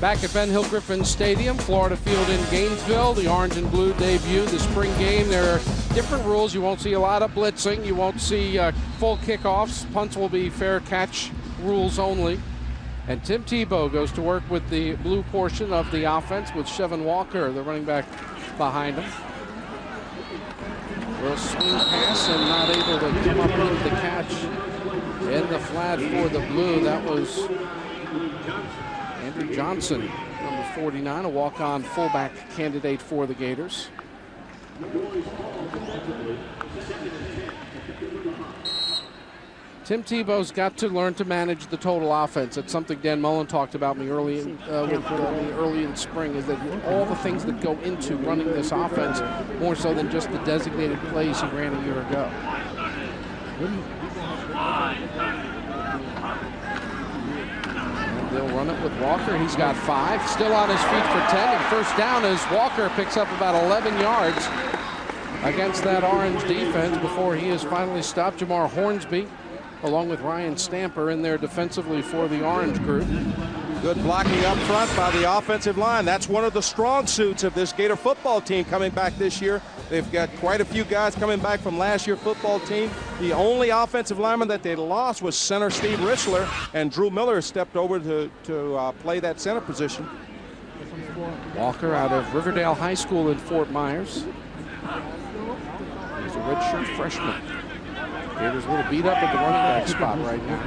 Back at Ben Hill Griffin Stadium, Florida Field in Gainesville, the orange and blue debut, the spring game. There are different rules. You won't see a lot of blitzing. You won't see full kickoffs. Punts will be fair catch rules only. And Tim Tebow goes to work with the blue portion of the offense with Chevin Walker, the running back, behind him. Will swing pass and not able to come up with the catch in the flat for the blue. That was Andrew Johnson, number 49, a walk-on fullback candidate for the Gators. Tim Tebow's got to learn to manage the total offense. It's something Dan Mullen talked about me early in spring, is that all the things that go into running this offense, more so than just the designated plays he ran a year ago. They'll run it with Walker. He's got 5, still on his feet for 10. And first down as Walker picks up about 11 yards against that orange defense before he is finally stopped. Jamar Hornsby, along with Ryan Stamper, in there defensively for the orange group. Good blocking up front by the offensive line. That's one of the strong suits of this Gator football team coming back this year. They've got quite a few guys coming back from last year's football team. The only offensive lineman that they lost was center Steve Richler, and Drew Miller stepped over to play that center position. Walker out of Riverdale High School in Fort Myers. He's a redshirt freshman. Gators a little beat up at the running back spot right now.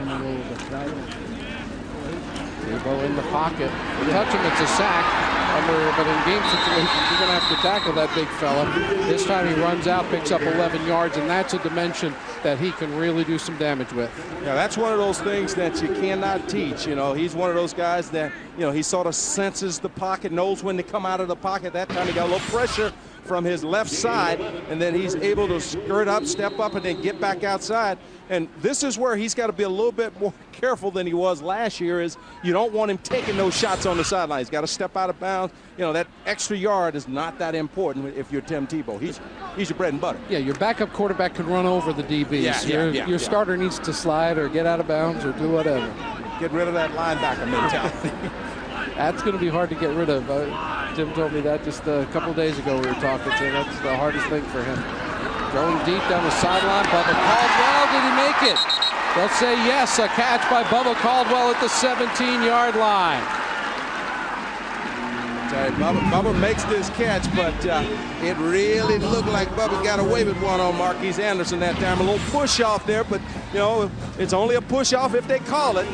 Tebow in the pocket. You touch him, it's a sack. But in game situations, you're going to have to tackle that big fella. This time he runs out, picks up 11 yards, and that's a dimension that he can really do some damage with. Yeah, that's one of those things that you cannot teach. You know, he's one of those guys that, you know, he sort of senses the pocket, knows when to come out of the pocket. That time he got a little pressure from his left side, and then he's able to skirt up, step up, and then get back outside. And this is where he's got to be a little bit more careful than he was last year. Is you don't want him taking those shots on the sideline. He's got to step out of bounds. You know, that extra yard is not that important if you're Tim Tebow. He's your bread and butter. Yeah, your backup quarterback can run over the DBs. Your starter needs to slide or get out of bounds or do whatever. Get rid of that linebacker mentality. That's going to be hard to get rid of. Tim told me that just a couple days ago we were talking, so that's the hardest thing for him. Throwing deep down the sideline, Bubba Caldwell, did he make it? They'll say yes, a catch by Bubba Caldwell at the 17-yard line. Bubba makes this catch, but it really looked like Bubba got away with one on Marquise Anderson that time. A little push off there, but you know, it's only a push off if they call it.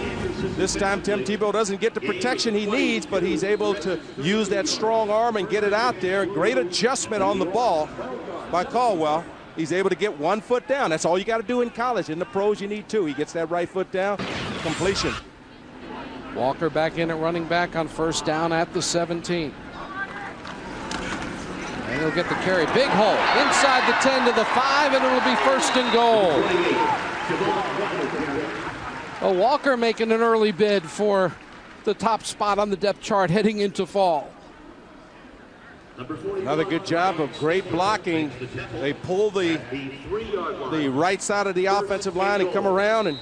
This time Tim Tebow doesn't get the protection he needs, but he's able to use that strong arm and get it out there. Great adjustment on the ball by Caldwell. He's able to get 1 foot down. That's all you got to do in college. In the pros, you need 2. He gets that right foot down, completion. Walker back in at running back on first down at the 17. And he'll get the carry. Big hole inside the 10 to the 5, and it'll be first and goal. Well, Walker making an early bid for the top spot on the depth chart heading into fall. Another good job of great blocking. They pull the right side of the offensive line and come around and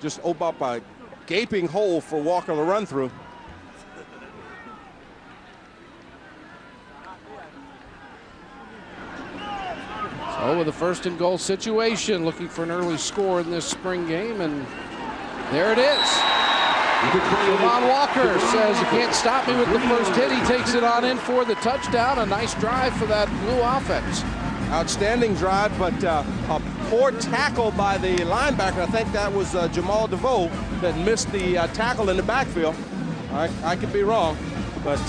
just open up a gaping hole for Walker to run through. So with a first and goal situation, looking for an early score in this spring game, and there it is. Javon Walker says, you can't stop me with the first hit. He takes it on in for the touchdown. A nice drive for that blue offense. Outstanding drive, but a poor tackle by the linebacker. I think that was Jamal DeVoe that missed the tackle in the backfield. I could be wrong, but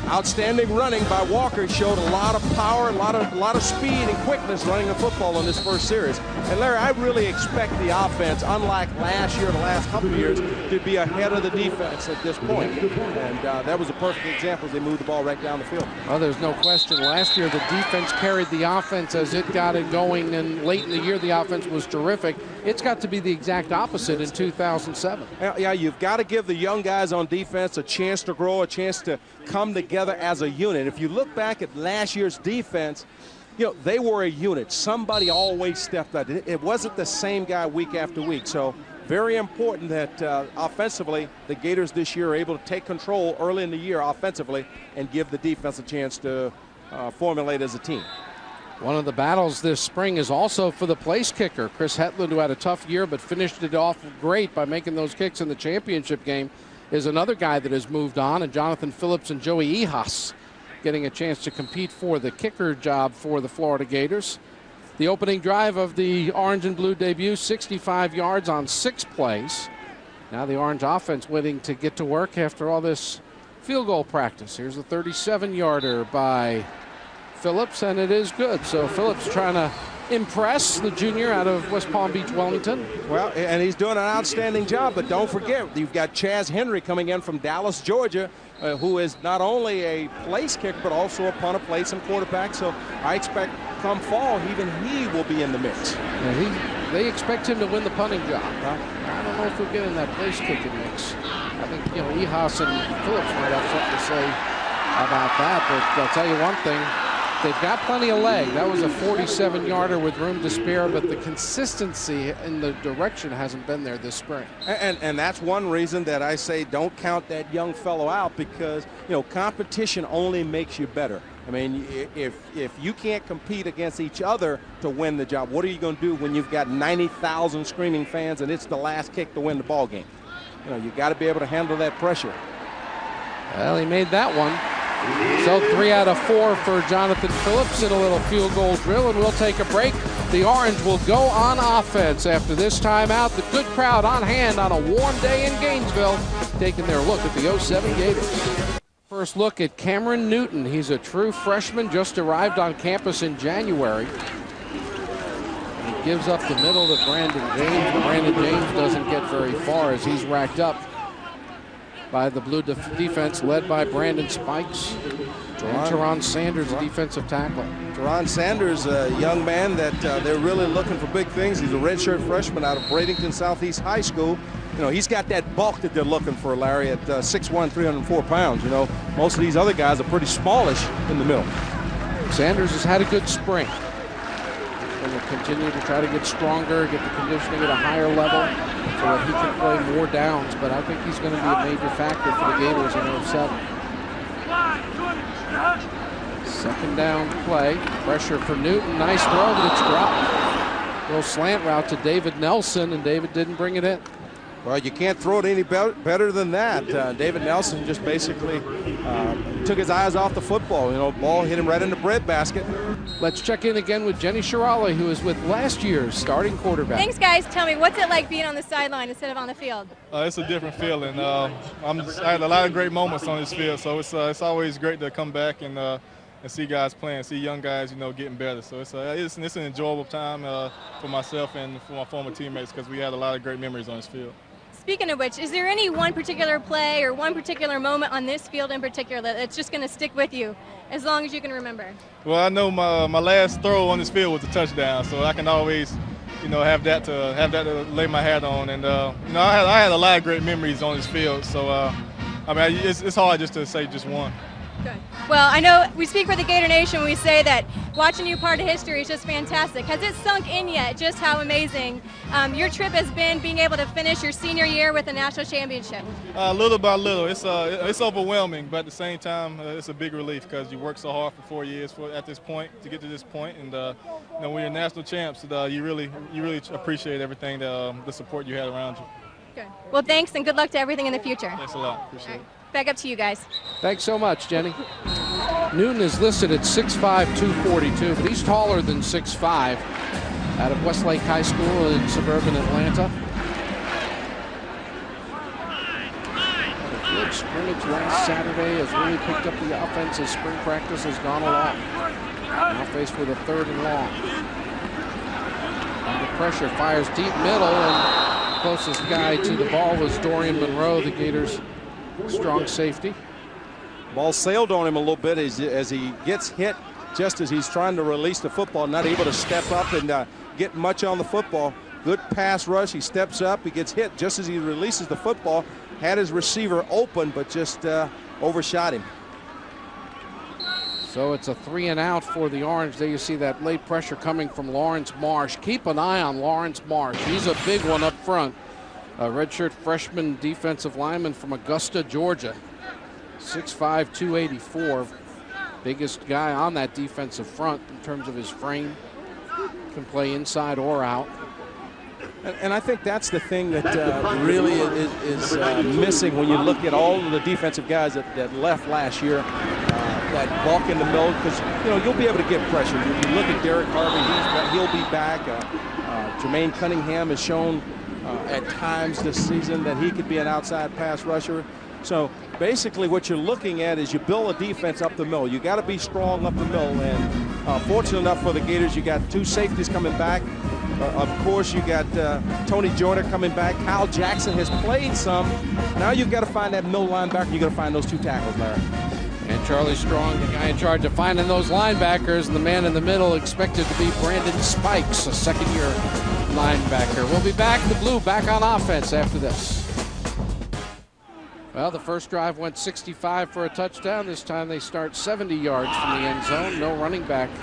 outstanding running by Walker. Showed a lot of power, a lot of speed and quickness running the football in this first series. And Larry, I really expect the offense, unlike last year, the last couple of years, to be ahead of the defense at this point. And that was a perfect example as they moved the ball right down the field. Well, there's no question. Last year, the defense carried the offense as it got it going, and late in the year, the offense was terrific. It's got to be the exact opposite in 2007. Yeah, you've got to give the young guys on defense a chance to grow, a chance to come together as a unit. If you look back at last year's defense, you know, they were a unit. Somebody always stepped up. It wasn't the same guy week after week. So very important that offensively the Gators this year are able to take control early in the year offensively and give the defense a chance to formulate as a team. One of the battles this spring is also for the place kicker. Chris Hetland, who had a tough year but finished it off great by making those kicks in the championship game, is another guy that has moved on, and Jonathan Phillips and Joey Ihas getting a chance to compete for the kicker job for the Florida Gators. The opening drive of the orange and blue debut, 65 yards on 6 plays. Now the orange offense waiting to get to work after all this field goal practice. Here's a 37-yarder by Phillips, and it is good. So Phillips trying to impress the junior out of West Palm Beach, Wellington. Well, and he's doing an outstanding job, but don't forget, you've got Chaz Henry coming in from Dallas, Georgia, who is not only a place kick, but also a punter, place and quarterback. So I expect come fall, even he will be in the mix. Yeah, they expect him to win the punting job. I don't know if he'll get in that place kicking mix. I think, Ihas and Phillips might have something to say about that, but I'll tell you one thing. They've got plenty of leg. That was a 47-yarder with room to spare, but the consistency in the direction hasn't been there this spring. And that's one reason that I say don't count that young fellow out, because, competition only makes you better. I mean, if you can't compete against each other to win the job, what are you going to do when you've got 90,000 screaming fans and it's the last kick to win the ball game? You got to be able to handle that pressure. Well, he made that one. So 3 out of 4 for Jonathan Phillips in a little field goal drill, and we'll take a break. The Orange will go on offense after this timeout. The good crowd on hand on a warm day in Gainesville, taking their look at the 07 Gators. First look at Cameron Newton. He's a true freshman, just arrived on campus in January. And he gives up the middle to Brandon James. Brandon James doesn't get very far as he's racked up by the blue defense led by Brandon Spikes and Teron Sanders, defensive tackle. Teron Sanders, a young man that they're really looking for big things. He's a redshirt freshman out of Bradenton Southeast High School. He's got that bulk that they're looking for, Larry, at 6'1", 304 pounds. Most of these other guys are pretty smallish in the middle. Sanders has had a good spring. And will continue to try to get stronger, get the conditioning at a higher level so that he can play more downs. But I think he's going to be a major factor for the Gators in 07. Second down play. Pressure for Newton. Nice throw, but it's dropped. Little slant route to David Nelson, and David didn't bring it in. Well, you can't throw it any better than that. David Nelson just basically took his eyes off the football. Ball hit him right in the breadbasket. Let's check in again with Jenny Shirali, who is with last year's starting quarterback. Thanks, guys. Tell me, what's it like being on the sideline instead of on the field? It's a different feeling. I had a lot of great moments on this field, so it's always great to come back and see guys playing, see young guys, getting better. So it's an enjoyable time for myself and for my former teammates, because we had a lot of great memories on this field. Speaking of which, is there any one particular play or one particular moment on this field in particular that's just going to stick with you as long as you can remember? Well, I know my last throw on this field was a touchdown, so I can always, have that to lay my hat on. And I had a lot of great memories on this field. So it's hard just to say just one. Good. Well, I know we speak for the Gator Nation when we say that watching you part of history is just fantastic. Has it sunk in yet just how amazing your trip has been, being able to finish your senior year with a national championship? Little by little. It's overwhelming, but at the same time, it's a big relief, because you worked so hard for 4 years at this point to get to this point, and when you're national champs, you really appreciate everything, the support you had around you. Good. Well, thanks, and good luck to everything in the future. Thanks a lot. Appreciate it. Back up to you guys. Thanks so much, Jenny. Newton is listed at 6'5", 242, but he's taller than 6'5", out of Westlake High School in suburban Atlanta. Had a good scrimmage last Saturday, has really picked up the offense as spring practice has gone along. Now faced with a 3rd and long. Under pressure, fires deep middle, and closest guy to the ball was Dorian Monroe, the Gators' strong safety. Ball sailed on him a little bit as he gets hit just as he's trying to release the football, not able to step up and get much on the football. Good pass rush. He steps up. He gets hit just as he releases the football. Had his receiver open, but just overshot him. So it's a 3 and out for the Orange. There you see that late pressure coming from Lawrence Marsh. Keep an eye on Lawrence Marsh. He's a big one up front. a redshirt freshman defensive lineman from Augusta, Georgia. 6'5", 284. Biggest guy on that defensive front in terms of his frame. Can play inside or out. And I think that's the thing that really is missing when you look at all of the defensive guys that left last year that walk in the middle, because you'll be able to get pressure. If you look at Derek Harvin, he'll be back. Jermaine Cunningham has shown at times this season that he could be an outside pass rusher. So basically what you're looking at is you build a defense up the middle. You got to be strong up the middle, and fortunate enough for the Gators, you got two safeties coming back. Of course, you got Tony Joyner coming back. Kyle Jackson has played some. Now you've got to find that middle linebacker. You've got to find those two tackles, Larry. And Charlie Strong, the guy in charge of finding those linebackers, and the man in the middle expected to be Brandon Spikes, a second-year linebacker. We'll be back. The Blue back on offense after this. Well, the first drive went 65 for a touchdown. This time they start 70 yards from the end zone. No running back to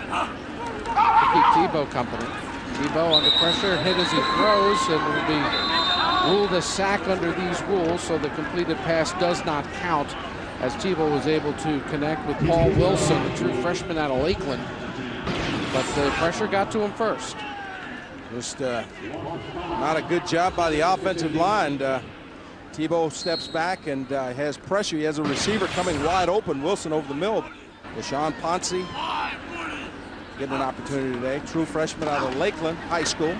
keep Tebow company. Tebow under pressure, hit as he throws, and will be ruled a sack under these rules, so the completed pass does not count, as Tebow was able to connect with Paul Wilson, the true freshman out of Lakeland. But the pressure got to him first. Just not a good job by the offensive line. Tebow steps back and has pressure. He has a receiver coming wide open. Wilson over the middle. Deshaun Pouncey getting an opportunity today. True freshman out of Lakeland High School.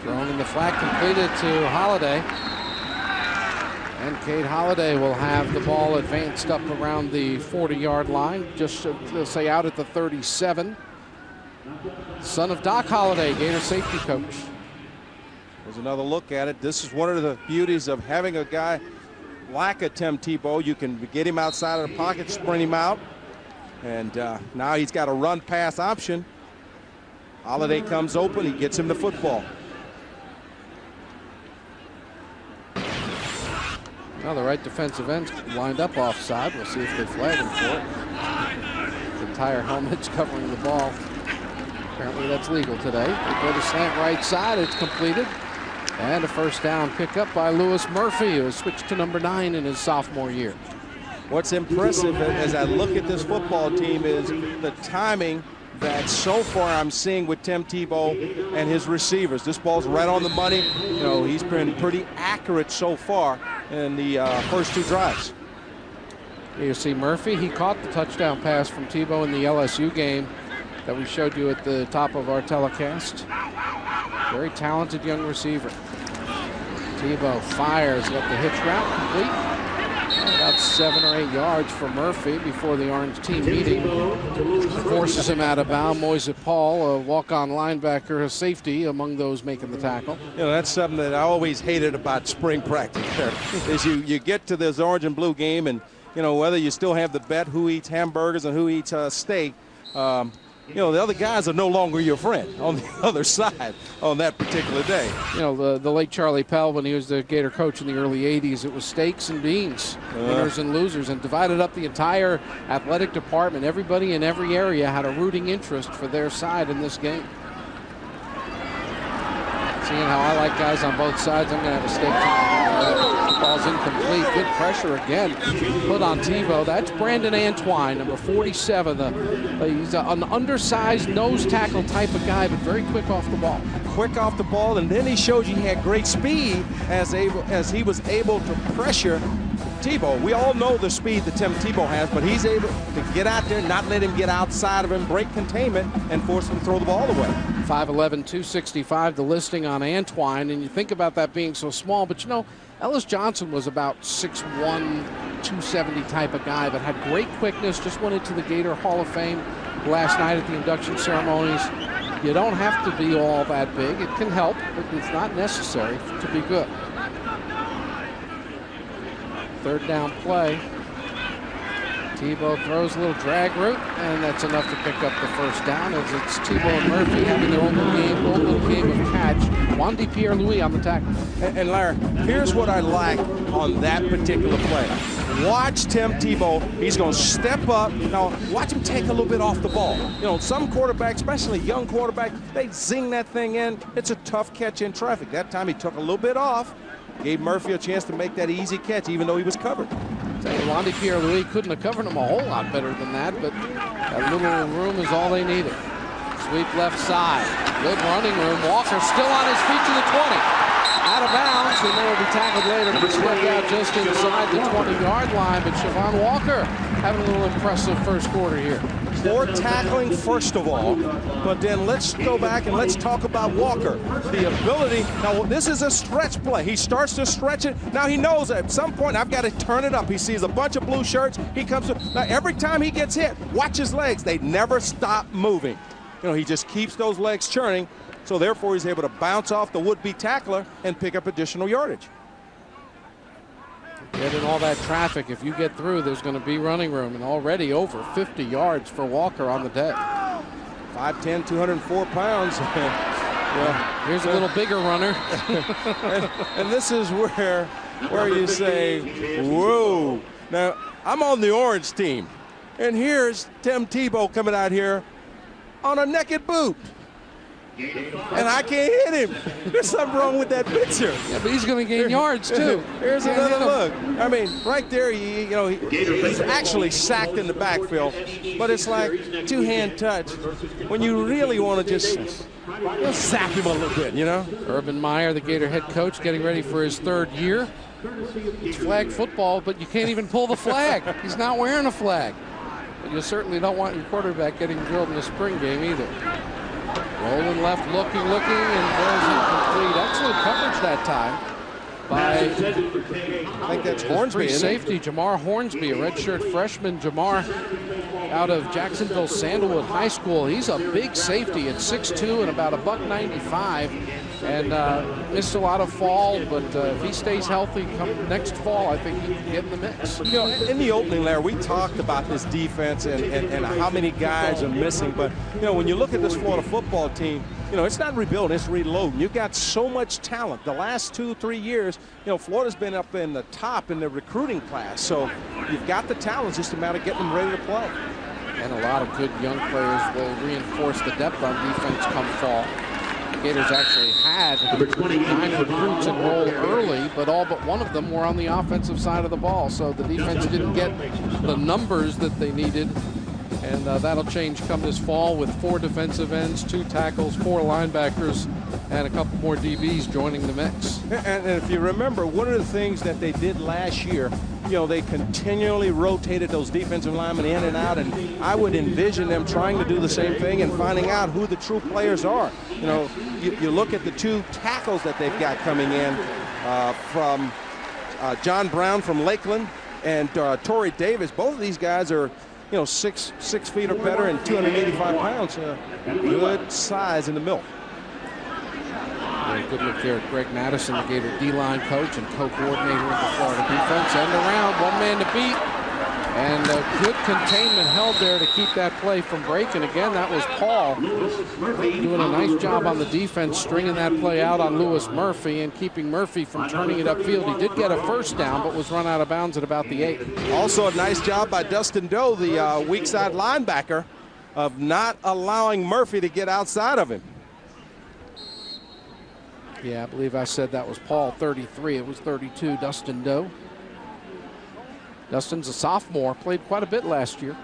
Thrown in the flat, completed to Holiday. And Cade Holiday will have the ball advanced up around the 40-yard line, just to say out at the 37. Son of Doc Holiday, Gator safety coach. There's another look at it. This is one of the beauties of having a guy like a Tim Tebow. You can get him outside of the pocket, sprint him out. And now he's got a run-pass option. Holiday comes open. He gets him the football. Now the right defensive end lined up offside. We'll see if they flag him for it. The entire helmet's covering the ball. Apparently that's legal today. They go to slant right side. It's completed. And a first down pickup by Lewis Murphy, who has switched to number 9 in his sophomore year. What's impressive as I look at this football team is the timing that so far I'm seeing with Tim Tebow and his receivers. This ball's right on the money. He's been pretty accurate so far in the first two drives. Here you see Murphy. He caught the touchdown pass from Tebow in the LSU game that we showed you at the top of our telecast. Very talented young receiver. Tebow fires, got the hitch route complete. About 7 or 8 yards for Murphy before the Orange team meeting. Forces him out of bounds. Moise Paul, a walk-on linebacker, a safety among those making the tackle. That's something that I always hated about spring practice there, is you get to this orange and blue game, and whether you still have the bet who eats hamburgers and who eats steak, the other guys are no longer your friend on the other side on that particular day. The late Charlie Pell, when he was the Gator coach in the early 80s, it was steaks and beans, winners and losers, and divided up the entire athletic department. Everybody in every area had a rooting interest for their side in this game. Seeing how I like guys on both sides, I'm going to have a steak tonight. Ball's incomplete. Good pressure again put on Tebow. That's Brandon Antwine, number 47. He's an undersized nose tackle type of guy, but very quick off the ball. Quick off the ball, and then he showed you he had great speed as he was able to pressure Tebow. We all know the speed that Tim Tebow has, but he's able to get out there, not let him get outside of him, break containment, and force him to throw the ball away. 5'11", 265, the listing on Antwine, and you think about that being so small, but Ellis Johnson was about 6'1", 270 type of guy, but had great quickness, just went into the Gator Hall of Fame last night at the induction ceremonies. You don't have to be all that big. It can help, but it's not necessary to be good. Third down play. Tebow throws a little drag route, and that's enough to pick up the first down, as it's Tebow and Murphy having their own little game of catch. Wandy Pierre-Louis on the tackle. And Larry, here's what I like on that particular play. Watch Tim Tebow. He's going to step up. Now, watch him take a little bit off the ball. Some quarterbacks, especially young quarterbacks, they zing that thing in. It's a tough catch in traffic. That time he took a little bit off, Gave Murphy a chance to make that easy catch, even though he was covered. Lonnie Pierre-Louis couldn't have covered him a whole lot better than that, but that little room is all they needed. Sweep left side. Good running room. Walker still on his feet to the 20. Out of bounds, and they will be tackled later, but stepped out just inside the 20-yard line. But Siobhan Walker having a little impressive first quarter here. Poor tackling, first of all, but then let's go back and let's talk about Walker. The ability, now this is a stretch play. He starts to stretch it. Now he knows at some point I've got to turn it up. He sees a bunch of blue shirts. He comes to, now every time he gets hit, watch his legs. They never stop moving. You know, he just keeps those legs churning, so therefore he's able to bounce off the would-be tackler and pick up additional yardage. Get in all that traffic. If you get through, there's going to be running room, and already over 50 yards for Walker on the day. 5'10", 204 pounds. Yeah, here's a little bigger runner. and this is where you say, whoa. Now, I'm on the orange team, and here's Tim Tebow coming out here on a naked boot. And I can't hit him. There's something wrong with that picture. Yeah, but he's going to gain yards, too. Here's another look. I mean, right there, he's actually sacked in the backfield, but it's like two-hand touch when you really want to just zap him a little bit, you know? Urban Meyer, the Gator head coach, getting ready for his third year. It's flag football, but you can't even pull the flag. He's not wearing a flag. But you certainly don't want your quarterback getting drilled in the spring game either. Rolling left, looking, and throws incomplete. Excellent coverage that time by, I think that's Hornsby, free safety, Jamar Hornsby, a redshirt freshman. Jamar out of Jacksonville Sandalwood High School. He's a big safety at 6'2" and about $195, and missed a lot of fall, but if he stays healthy come next fall, I think he can get in the mix. You know, in the opening, Larry, we talked about this defense and how many guys are missing, but, you know, when you look at this Florida football team, you know, it's not rebuilding, it's reloading. You've got so much talent. The last 2-3 years, you know, Florida's been up in the top in the recruiting class, so you've got the talent, it's just a matter of getting them ready to play. And a lot of good young players will reinforce the depth on defense come fall. The Gators actually had 9 recruits enroll early, but all but one of them were on the offensive side of the ball, so the defense didn't get the numbers that they needed. And that'll change come this fall with 4 defensive ends, 2 tackles, 4 linebackers, and a couple more DBs joining the mix. And if you remember, one of the things that they did last year, you know, they continually rotated those defensive linemen in and out, and I would envision them trying to do the same thing and finding out who the true players are. You know, you look at the 2 tackles that they've got coming in from John Brown from Lakeland and Torrey Davis. Both of these guys are, you know, 6 feet or better and 285 pounds. Good size in the milk. Very good look there at Greg Madison, the Gator D-line coach and co-coordinator of the Florida defense. End around, 1 man to beat. And good containment held there to keep that play from breaking. Again, that was Paul doing a nice job on the defense, stringing that play out on Lewis Murphy and keeping Murphy from turning it upfield. He did get a first down, but was run out of bounds at about the 8. Also a nice job by Dustin Doe, the weak side linebacker, of not allowing Murphy to get outside of him. Yeah, I believe I said that was Paul, 33. It was 32, Dustin Doe. Dustin's a sophomore, played quite a bit last year.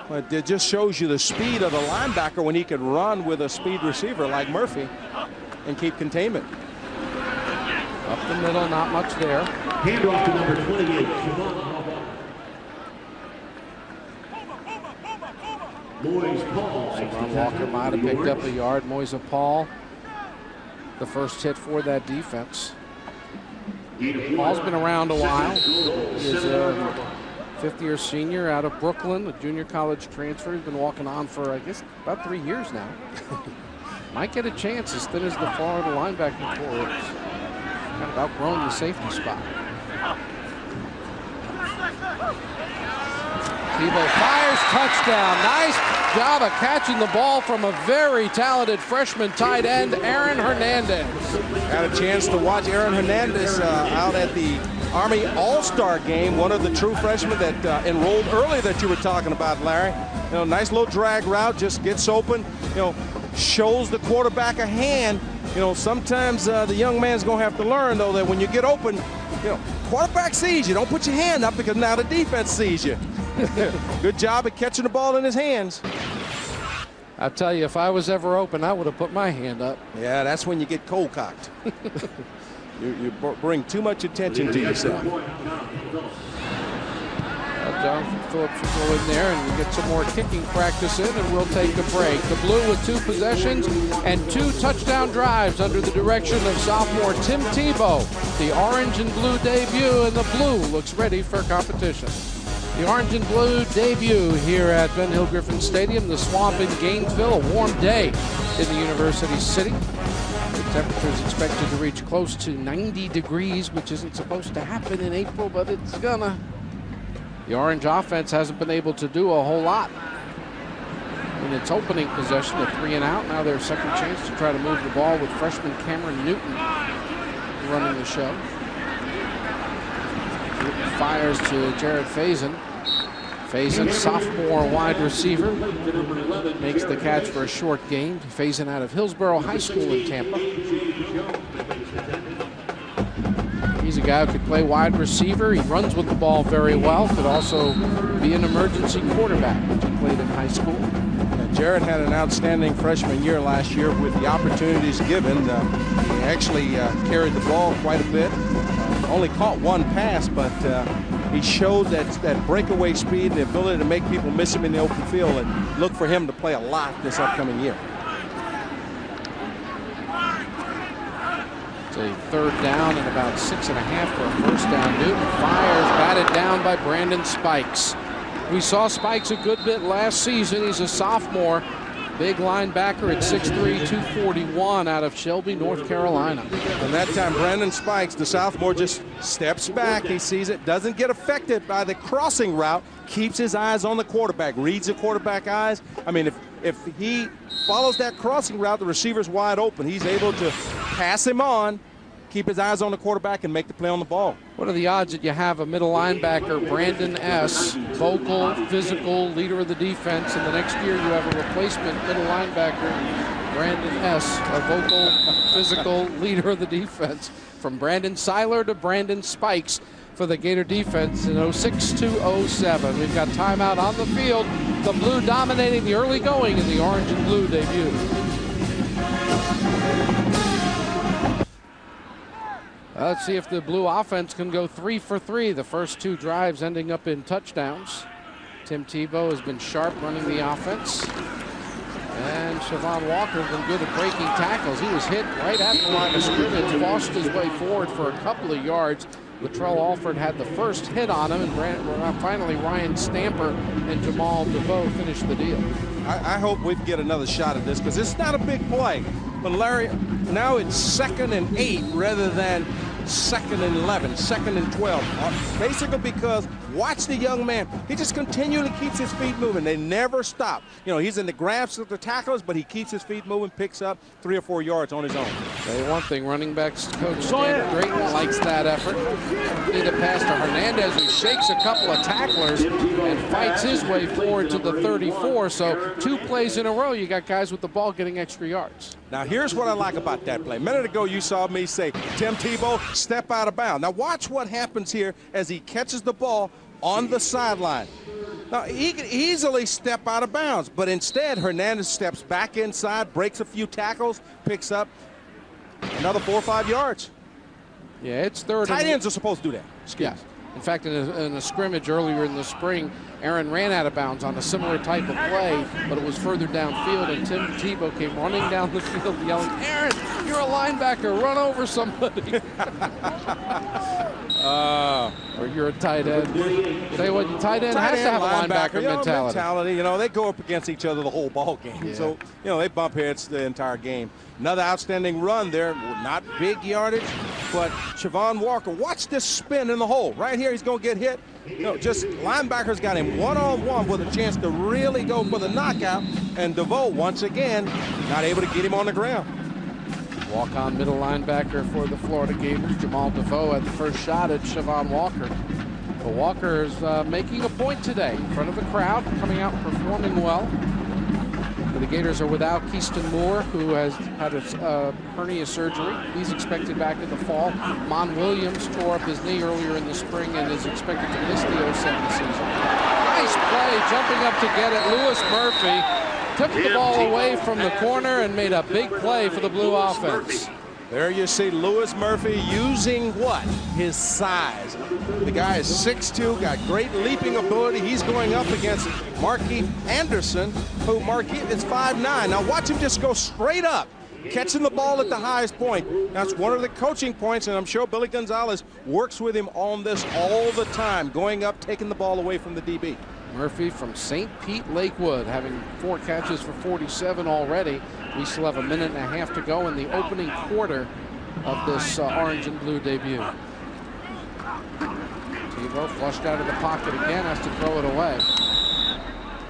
But it just shows you the speed of the linebacker when he could run with a speed receiver like Murphy and keep containment. Up the middle, not much there. Handoff to number 28. Moise Paul. Ron Walker might have picked up a yard. Moise Paul, the first hit for that defense. Paul's been around a while. He's a 5th-year senior out of Brooklyn, a junior college transfer. He's been walking on for, I guess, about 3 years now. Might get a chance as thin as the Florida linebacking core is. Kind of outgrown the safety spot. Tebow fires, touchdown. Nice job of catching the ball from a very talented freshman tight end, Aaron Hernandez. Had a chance to watch Aaron Hernandez out at the Army All-Star game, one of the true freshmen that enrolled early that you were talking about, Larry. You know, nice little drag route, just gets open, you know, shows the quarterback a hand, You know, sometimes the young man's going to have to learn, though, that when you get open, you know, quarterback sees you. Don't put your hand up because now the defense sees you. Good job at catching the ball in his hands. I'll tell you, if I was ever open, I would have put my hand up. Yeah, that's when you get cold-cocked. you bring too much attention to yourself. Jonathan Phillips will go in there, and we get some more kicking practice in, and we'll take a break. The Blue with 2 possessions and 2 touchdown drives under the direction of sophomore Tim Tebow. The orange and blue debut, and the Blue looks ready for competition. The orange and blue debut here at Ben Hill Griffin Stadium, the Swamp in Gainesville. A warm day in the University City. The temperature is expected to reach close to 90 degrees, which isn't supposed to happen in April, but it's gonna. The Orange offense hasn't been able to do a whole lot in its opening possession, a 3 and out. Now their second chance to try to move the ball with freshman Cameron Newton running the show. Newton fires to Jared Faison. Faison, sophomore wide receiver, makes the catch for a short gain. Faison out of Hillsborough High School in Tampa. He's a guy who could play wide receiver. He runs with the ball very well. Could also be an emergency quarterback, which he played in high school. And Jared had an outstanding freshman year last year with the opportunities given. He actually carried the ball quite a bit. Only caught 1 pass, but he showed that breakaway speed, the ability to make people miss him in the open field, and look for him to play a lot this upcoming year. It's a 3rd down and about 6.5 for a first down. Newton fires, batted down by Brandon Spikes. We saw Spikes a good bit last season. He's a sophomore, big linebacker at 6'3", 241 out of Shelby, North Carolina. And that time, Brandon Spikes, the sophomore, just steps back. He sees it, doesn't get affected by the crossing route, keeps his eyes on the quarterback, reads the quarterback eyes. I mean, if he follows that crossing route, the receiver's wide open. He's able to pass him on, keep his eyes on the quarterback, and make the play on the ball. What are the odds that you have a middle linebacker, Brandon S., vocal, physical, leader of the defense, and the next year you have a replacement middle linebacker, Brandon S., a vocal, physical, leader of the defense, from Brandon Seiler to Brandon Spikes for the Gator defense in 06 to 07. We've got timeout on the field. The Blue dominating the early going in the orange and blue debut. Let's see if the Blue offense can go 3 for 3. The first 2 drives ending up in touchdowns. Tim Tebow has been sharp running the offense. And Siobhan Walker has been good at breaking tackles. He was hit right at the line of scrimmage, lost his way forward for a couple of yards. Latrell Alford had the first hit on him, and finally Ryan Stamper and Jamal DeVoe finished the deal. I hope we can get another shot at this, because it's not a big play. But Larry, now it's 2nd and 8 rather than 2nd and 11, 2nd and 12. Basically because, watch the young man. He just continually keeps his feet moving. They never stop. You know, he's in the grasp of the tacklers, but he keeps his feet moving, picks up 3 or 4 yards on his own. Tell you one thing, running backs coach Stan Drayton likes that effort. Need a pass to Hernandez, who shakes a couple of tacklers and fights his way forward to the 34. So 2 plays in a row, you got guys with the ball getting extra yards. Now, here's what I like about that play. A minute ago, you saw me say, Tim Tebow, step out of bounds. Now, watch what happens here as he catches the ball on the sideline. Now, he could easily step out of bounds, but instead, Hernandez steps back inside, breaks a few tackles, picks up another 4 or 5 yards. Yeah, it's 3rd. Tight ends are supposed to do that. Excuse me. In fact, in a scrimmage earlier in the spring, Aaron ran out of bounds on a similar type of play, but it was further downfield, and Tim Tebow came running down the field yelling, "Aaron, you're a linebacker, run over somebody." Or you're a tight end. Tell you what, tight end has to have a linebacker mentality. You know, they go up against each other the whole ball game. Yeah. So, you know, they bump heads the entire game. Another outstanding run there. Not big yardage, but Siobhan Walker, watch this spin in the hole. Right here, he's going to get hit. You know, just linebackers got him one-on-one with a chance to really go for the knockout. And DeVoe, once again, not able to get him on the ground. Walk-on middle linebacker for the Florida Gators. Jamal DeVoe had the first shot at Siobhan Walker. But Walker is making a point today in front of the crowd, coming out and performing well. The Gators are without Keaston Moore, who has had a hernia surgery. He's expected back in the fall. Mon Williams tore up his knee earlier in the spring and is expected to miss the 07 season. Nice play, jumping up to get it. Lewis Murphy took the ball away from the corner and made a big play for the Blue offense. There you see Lewis Murphy using what? His size. The guy is 6'2", got great leaping ability. He's going up against Markeith Anderson, who Markeith is 5'9". Now watch him just go straight up, catching the ball at the highest point. That's one of the coaching points, and I'm sure Billy Gonzalez works with him on this all the time, going up, taking the ball away from the DB. Murphy from St. Pete Lakewood, having 4 catches for 47 already. We still have a minute and a half to go in the opening quarter of this orange and blue debut. Tebow flushed out of the pocket again, has to throw it away.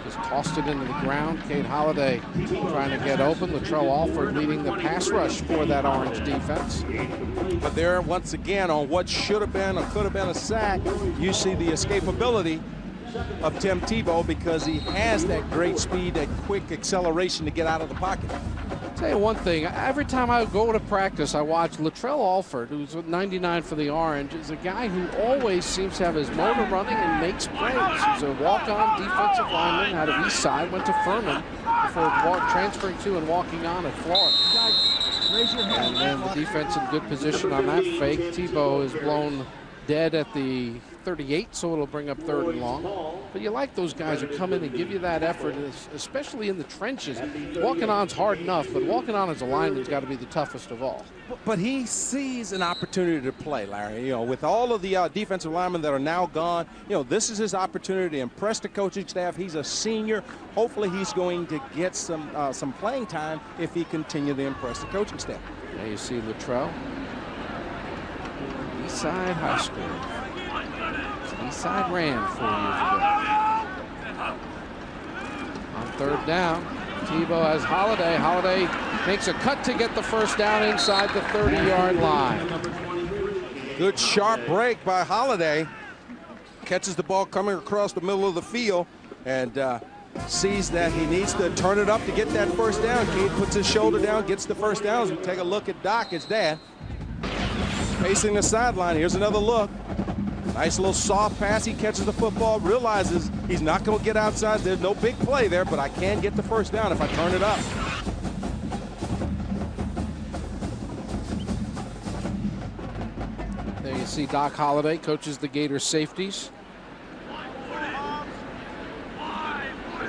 Just tossed it into the ground. Cade Holliday trying to get open. Latrell Alford leading the pass rush for that orange defense. But there, once again, on what should have been or could have been a sack, you see the escapability of Tim Tebow, because he has that great speed, that quick acceleration to get out of the pocket. I'll tell you one thing, every time I go to practice, I watch Latrell Alford, who's with 99 for the Orange, is a guy who always seems to have his motor running and makes plays. He's a walk-on defensive lineman out of East Side, went to Furman before transferring to and walking on at Florida. And then the defense in good position on that fake. Tebow is blown dead at the 38, so it'll bring up 3rd and long. But you like those guys who come in and give you that effort, especially in the trenches. Walking on's hard enough, but walking on as a lineman's got to be the toughest of all. But he sees an opportunity to play, Larry. You know, with all of the defensive linemen that are now gone, you know, this is his opportunity to impress the coaching staff. He's a senior. Hopefully he's going to get some playing time if he continues to impress the coaching staff. Now you see Latrell. Eastside High School. Eastside ran 4 years ago. On 3rd down, Tebow has Holliday. Holliday makes a cut to get the 1st down inside the 30-yard line. Good sharp break by Holliday. Catches the ball coming across the middle of the field and sees that he needs to turn it up to get that 1st down. Cade puts his shoulder down, gets the 1st down. As we take a look at Doc, his dad, facing the sideline. Here's another look. Nice little soft pass. He catches the football, realizes he's not going to get outside. There's no big play there, but I can get the 1st down if I turn it up. There you see Doc Holliday coaches the Gators safeties.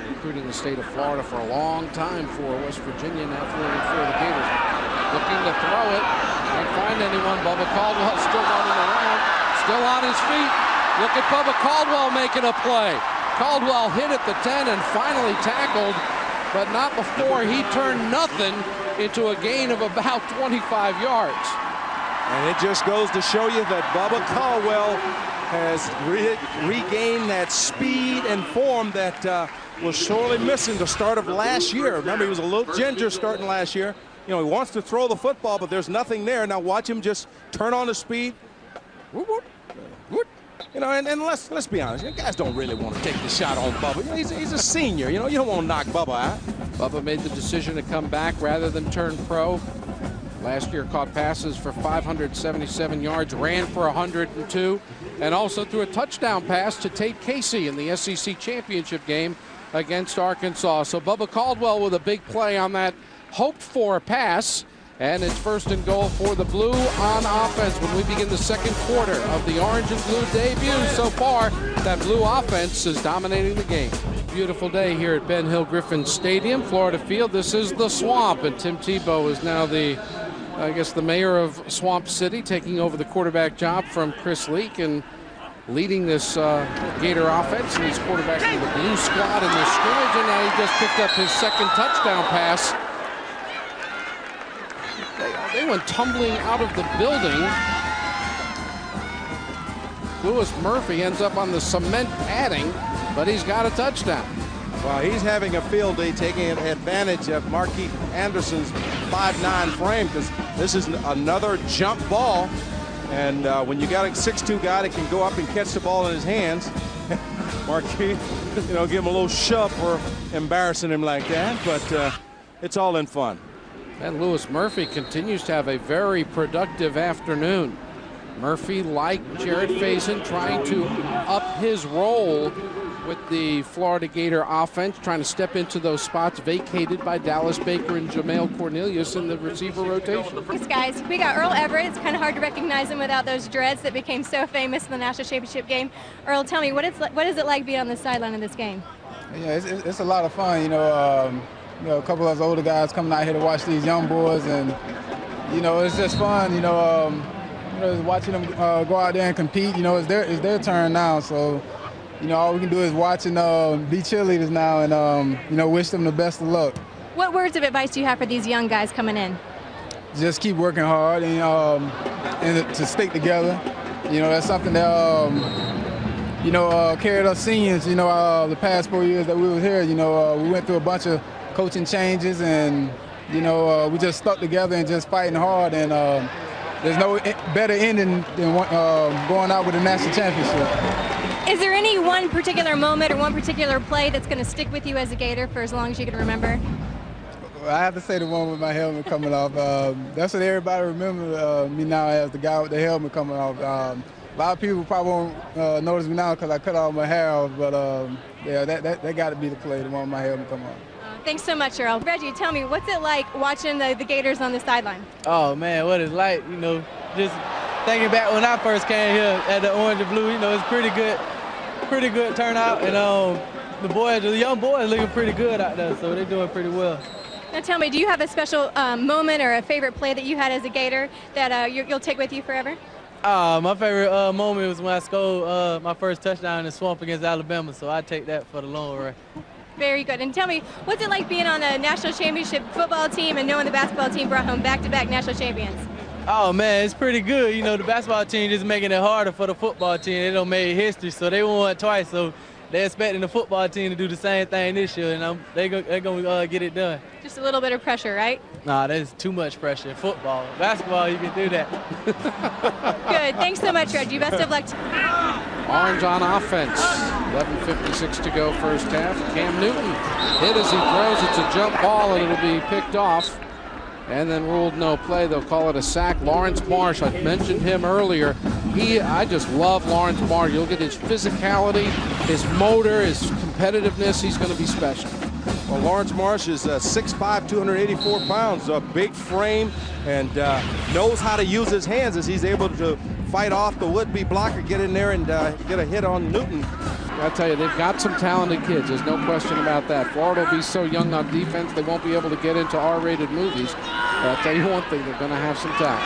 Recruiting the state of Florida for a long time for West Virginia, now for the Gators. Looking to throw it. Can't find anyone. Bubba Caldwell still running around. Still on his feet. Look at Bubba Caldwell making a play. Caldwell hit at the 10 and finally tackled, but not before he turned nothing into a gain of about 25 yards. And it just goes to show you that Bubba Caldwell has regained that speed and form that was sorely missing the start of last year. Remember, he was a little ginger starting last year. You know, he wants to throw the football, but there's nothing there. Now watch him just turn on the speed. Whoop, whoop, whoop. You know, and let's be honest, you guys don't really want to take the shot on Bubba. You know, he's a senior. You know, you don't want to knock Bubba out. Bubba made the decision to come back rather than turn pro. Last year caught passes for 577 yards, ran for 102, and also threw a touchdown pass to Tate Casey in the SEC championship game against Arkansas. So Bubba Caldwell with a big play on that hoped-for pass, and it's 1st and goal for the Blue on offense when we begin the 2nd quarter of the orange and blue debut. So far, that Blue offense is dominating the game. Beautiful day here at Ben Hill Griffin Stadium, Florida Field. This is the Swamp, and Tim Tebow is now the mayor of Swamp City, taking over the quarterback job from Chris Leak and leading this Gator offense. And he's quarterbacking the Blue squad in this scrimmage, and now he just picked up his 2nd touchdown pass. They went tumbling out of the building. Lewis Murphy ends up on the cement padding, but he's got a touchdown. Well, he's having a field day taking advantage of Markeith Anderson's 5'9" frame, because this is another jump ball. And when you got a 6'2" guy that can go up and catch the ball in his hands, Marquis, give him a little shove for embarrassing him like that, but it's all in fun. And Lewis Murphy continues to have a very productive afternoon. Murphy, like Jared Faison, trying to up his role with the Florida Gator offense, trying to step into those spots vacated by Dallas Baker and Jamail Cornelius in the receiver rotation. Thanks, guys. We got Earl Everett. It's kind of hard to recognize him without those dreads that became so famous in the national championship game. Earl, tell me, what is it like being on the sideline of this game? Yeah, it's a lot of fun. A couple of us older guys coming out here to watch these young boys, and it's just fun. Watching them go out there and compete. It's their turn now, so. All we can do is watch and be cheerleaders now and, wish them the best of luck. What words of advice do you have for these young guys coming in? Just keep working hard and to stick together. That's something that, carried us seniors, the past 4 years that we was here. We went through a bunch of coaching changes and, we just stuck together and just fighting hard. And there's no better ending than going out with a national championship. Is there any one particular moment or one particular play that's going to stick with you as a Gator for as long as you can remember? I have to say the one with my helmet coming off. That's what everybody remembers me now as, the guy with the helmet coming off. A lot of people probably won't notice me now because I cut all my hair off, but yeah, that got to be the play, the one with my helmet coming off. Thanks so much, Earl. Reggie, tell me, what's it like watching the Gators on the sideline? Oh, man, what it's like, just thinking back when I first came here at the orange and blue, it's pretty good turnout, and the young boys looking pretty good out there, so they're doing pretty well. Now tell me, do you have a special moment or a favorite play that you had as a Gator that you'll take with you forever? My favorite moment was when I scored my first touchdown in the swamp against Alabama, so I take that for the long run. Very good. And tell me, what's it like being on a national championship football team and knowing the basketball team brought home back-to-back national champions? Oh, man, it's pretty good. The basketball team just making it harder for the football team. They don't make history, so they won it twice. So they're expecting the football team to do the same thing this year, and they're going to get it done. Just a little bit of pressure, right? Nah, there's too much pressure. Football. Basketball, you can do that. Good. Thanks so much, Reggie. Best of luck. Orange on offense. 11:56 to go first half. Cam Newton hit as he throws. It's a jump ball, and it'll be picked off. And then ruled no play. They'll call it a sack. Lawrence Marsh, I mentioned him earlier. I just love Lawrence Marsh. You look at his physicality, his motor, his competitiveness. He's going to be special. Well, Lawrence Marsh is 6'5", 284 pounds, a big frame, and knows how to use his hands as he's able to fight off the would-be blocker, get in there and get a hit on Newton. I tell you, they've got some talented kids. There's no question about that. Florida will be so young on defense, they won't be able to get into R-rated movies. But I'll tell you one thing, they're going to have some talent.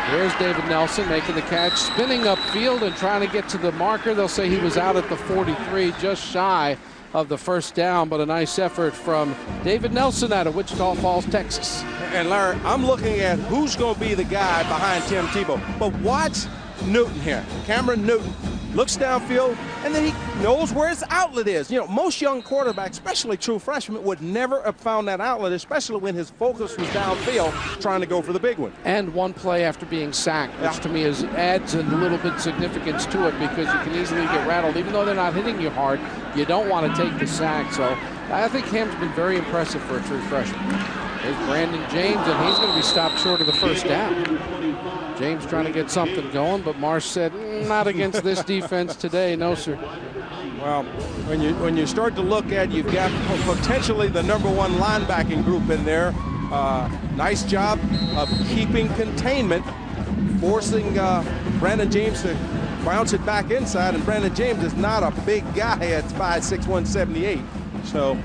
Here's David Nelson making the catch, spinning upfield and trying to get to the marker. They'll say he was out at the 43, just shy of the first down, but a nice effort from David Nelson out of Wichita Falls, Texas. And Larry, I'm looking at who's going to be the guy behind Tim Tebow. But watch Newton here. Cameron Newton looks downfield, and then he knows where his outlet is. Most young quarterbacks, especially true freshmen, would never have found that outlet, especially when his focus was downfield trying to go for the big one. And one play after being sacked, which to me adds a little bit significance to it, because you can easily get rattled. Even though they're not hitting you hard, you don't want to take the sack. So I think Ham's been very impressive for a true freshman. There's Brandon James, and he's going to be stopped short of the first down. James trying to get something going, but Marsh said, not against this defense today, no, sir. Well, when you start to look at, you've got potentially the #1 linebacking group in there. Nice job of keeping containment, forcing Brandon James to bounce it back inside, and Brandon James is not a big guy at 5'6", 178. So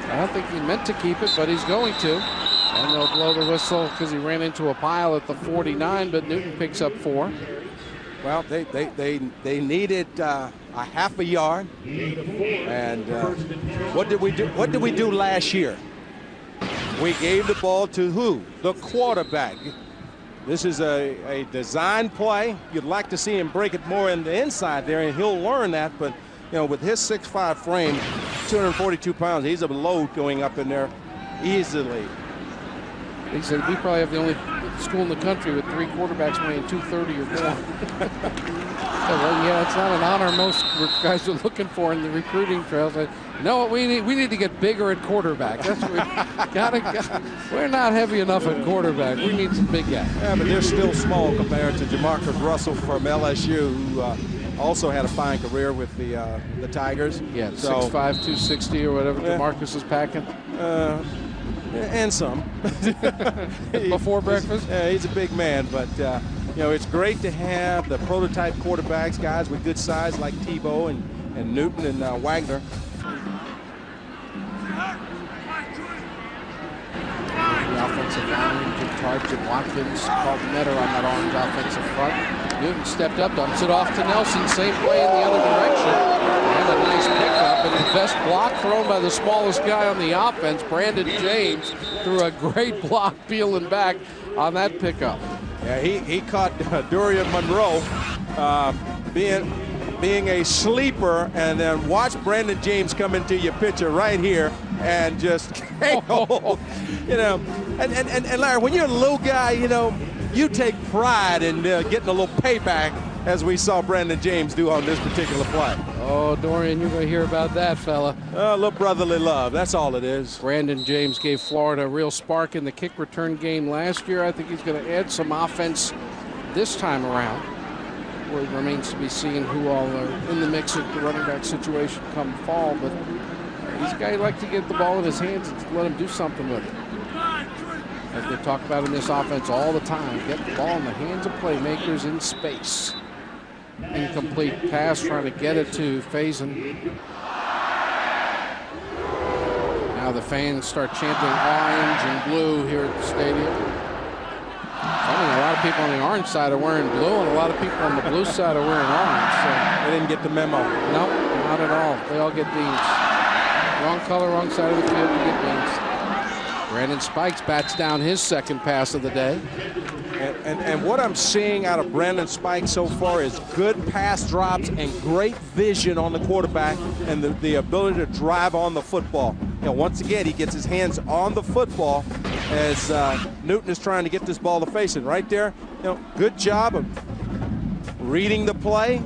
I don't think he meant to keep it, but he's going to. And they'll blow the whistle because he ran into a pile at the 49, but Newton picks up 4. Well, they needed a half a yard. And what did we do? What did we do last year? We gave the ball to who? The quarterback. This is a design play. You'd like to see him break it more in the inside there, and he'll learn that. But with his 6'5" frame, 242 pounds, he's a load going up in there easily. He said we probably have the only school in the country with 3 quarterbacks weighing 230 or more. Well, yeah, it's not an honor most guys are looking for in the recruiting trails. You know what we need? We need to get bigger at quarterback. That's what we gotta. We're not heavy enough at quarterback. We need some big guys. Yeah, but they're still small compared to Jamarcus Russell from LSU, who also had a fine career with the Tigers. Yeah, so, 6'5", 260 or whatever Jamarcus is packing. And some. Before breakfast? He's a big man, but you know, it's great to have the prototype quarterbacks, guys with good size like Tebow and Newton and Wagner. The offensive line, Jim Tartt, Jim Watkins, Carlton Netter on that orange offensive front. Newton stepped up, dumps it off to Nelson, same play in the other direction. And a nice pickup, and the best block thrown by the smallest guy on the offense, Brandon James, threw a great block peeling back on that pickup. Yeah, he caught Durian Monroe being a sleeper, and then watch Brandon James come into your picture right here and just hang hold. You know, and Larry, when you're a little guy, you know, you take pride in getting a little payback, as we saw Brandon James do on this particular play. Oh, Dorian, you're going to hear about that, fella. A little brotherly love, that's all it is. Brandon James gave Florida a real spark in the kick return game last year. I think he's going to add some offense this time around. Where it remains to be seen who all are in the mix at the running back situation come fall. But he's a guy who likes to get the ball in his hands and let him do something with it. As they talk about in this offense all the time, get the ball in the hands of playmakers in space. Incomplete pass, trying to get it to Faison. Now the fans start chanting orange and blue here at the stadium. I mean, a lot of people on the orange side are wearing blue, and a lot of people on the blue side are wearing orange. So they didn't get the memo. No, not at all. They all get beans. Wrong color, wrong side of the field, you get beans. Brandon Spikes bats down his second pass of the day. And what I'm seeing out of Brandon Spikes so far is good pass drops and great vision on the quarterback and the ability to drive on the football. You know, once again, he gets his hands on the football as Newton is trying to get this ball to Faison. Right there, you know, good job of reading the play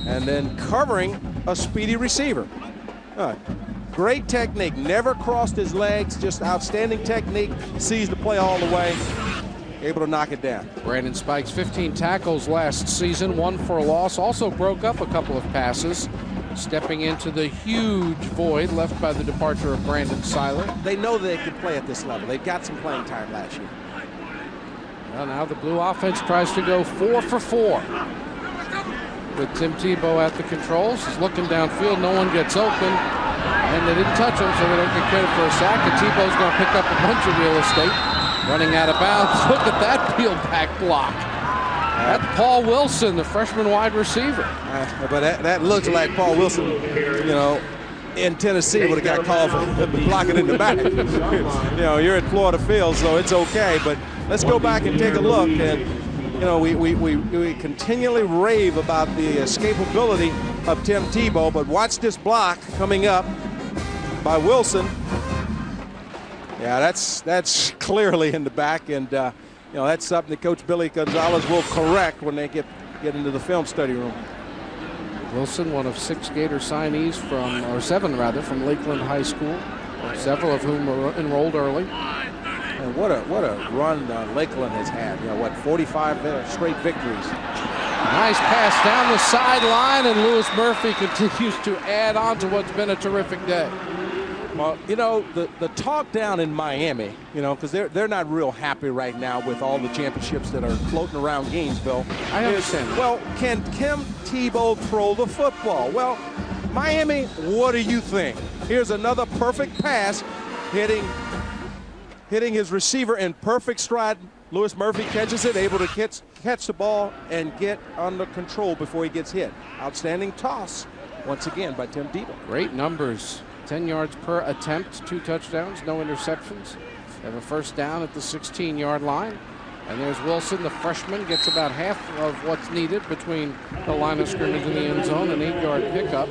and then covering a speedy receiver. Great technique, never crossed his legs, just outstanding technique, sees the play all the way, able to knock it down. Brandon Spikes, 15 tackles last season, 1 for a loss, also broke up a couple of passes, stepping into the huge void left by the departure of Brandon Seiler. They know they can play at this level. They got some playing time last year. Well, now the blue offense tries to go 4 for 4. With Tim Tebow at the controls, he's looking downfield, no one gets open. And they didn't touch him, so they don't get credit for a sack. And Tebow's going to pick up a bunch of real estate. Running out of bounds. Look at that peeled back block. That's Paul Wilson, the freshman wide receiver. But that looks like Paul Wilson, you know, in Tennessee would have got called for blocking in the back. You know, you're at Florida Field, so it's okay. But let's go back and take a look. And, you know, we continually rave about the escapability of Tim Tebow, but watch this block coming up by Wilson. Yeah, that's clearly in the back, and you know, that's something that Coach Billy Gonzalez will correct when they get into the film study room. Wilson, one of 6 Gator signees or 7 rather, from Lakeland High School, several of whom were enrolled early. And what a run Lakeland has had. You know, what, 45 straight victories. Nice pass down the sideline, and Louis Murphy continues to add on to what's been a terrific day. Well, you know, the talk down in Miami, you know, because they're not real happy right now with all the championships that are floating around Gainesville. I understand. Well, can Tim Tebow throw the football? Well, Miami, what do you think? Here's another perfect pass, hitting his receiver in perfect stride. Louis Murphy catches it, able to catch the ball and get under control before he gets hit. Outstanding toss, once again, by Tim Tebow. Great numbers. 10 yards per attempt, 2 touchdowns, no interceptions. They have a first down at the 16-yard line. And there's Wilson, the freshman, gets about half of what's needed between the line of scrimmage and the end zone, an 8-yard pickup.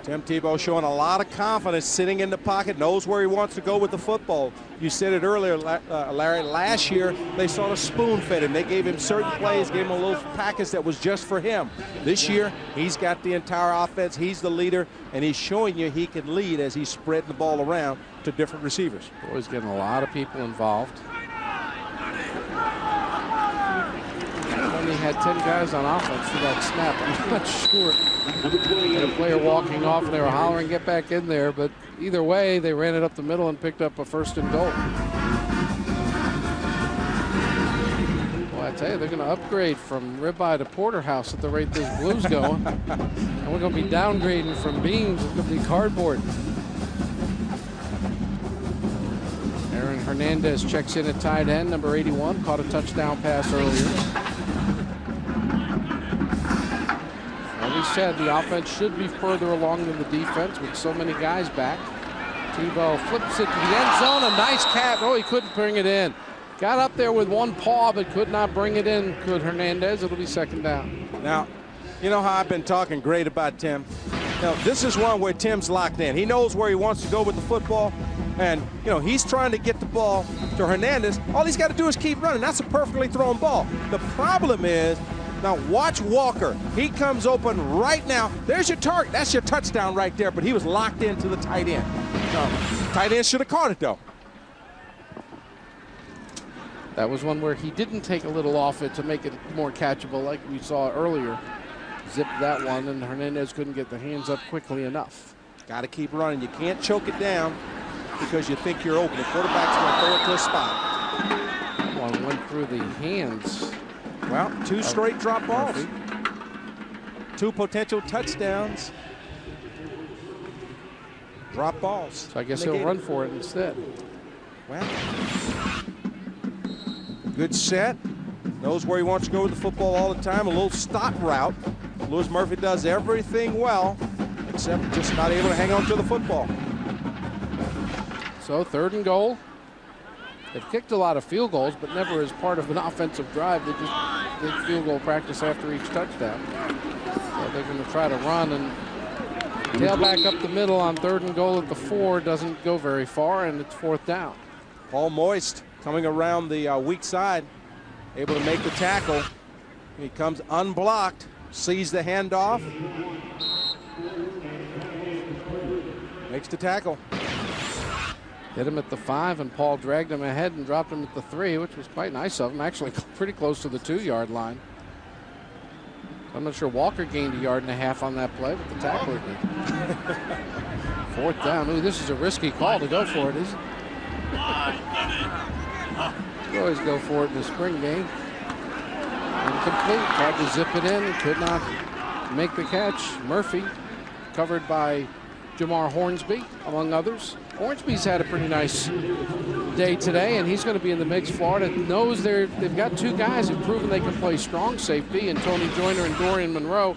Tim Tebow showing a lot of confidence, sitting in the pocket, knows where he wants to go with the football. You said it earlier, Larry, last year they sort of spoon-fed him. They gave him certain plays, gave him a little package that was just for him. This year, he's got the entire offense. He's the leader, and he's showing you he can lead as he's spreading the ball around to different receivers. Boy's getting a lot of people involved. Only had 10 guys on offense for that snap. I'm not sure. Had a player walking off, and they were hollering, "Get back in there!" But either way, they ran it up the middle and picked up a 1st and goal. Well, I tell you, they're going to upgrade from ribeye to porterhouse at the rate this blue's going. And we're going to be downgrading from beans. It's going to be cardboard. Aaron Hernandez checks in at tight end, number 81, caught a touchdown pass earlier. As we said, the offense should be further along than the defense with so many guys back. Tebow flips it to the end zone, a nice catch. Oh, he couldn't bring it in. Got up there with one paw, but could not bring it in. Could Hernandez? It'll be 2nd down. Now, you know how I've been talking great about Tim? Now, this is one where Tim's locked in. He knows where he wants to go with the football. And, you know, he's trying to get the ball to Hernandez. All he's got to do is keep running. That's a perfectly thrown ball. The problem is, now watch Walker. He comes open right now. There's your target. That's your touchdown right there. But he was locked into the tight end. Tight end should have caught it, though. That was one where he didn't take a little off it to make it more catchable like we saw earlier. Zipped that one, and Hernandez couldn't get the hands up quickly enough. Got to keep running. You can't choke it down because you think you're open. The quarterback's going to throw it to a spot. That one went through the hands. Well, 2 straight drop balls. 2 potential touchdowns. Drop balls. So I guess he'll run for it instead. Well, good set. Knows where he wants to go with the football all the time. A little stop route. Louis Murphy does everything well, except just not able to hang on to the football. So 3rd and goal. They've kicked a lot of field goals, but never as part of an offensive drive. They just did field goal practice after each touchdown. So they're going to try to run, and tailback up the middle on 3rd and goal at the 4 doesn't go very far, and it's 4th down. Paul Moist coming around the weak side, able to make the tackle. He comes unblocked, sees the handoff, makes the tackle. Hit him at the 5, and Paul dragged him ahead and dropped him at the 3, which was quite nice of him. Actually, pretty close to the 2-yard line. I'm not sure Walker gained 1.5 yards on that play, but the tackler did. 4th down. Ooh, this is a risky call to go for it, isn't it? You always go for it in the spring game. Incomplete. Tried to zip it in, could not make the catch. Murphy covered by Jamar Hornsby, among others. Hornsby's had a pretty nice day today, and he's going to be in the mix. Florida knows they've got 2 guys who've proven they can play strong safety, and Tony Joyner and Dorian Monroe.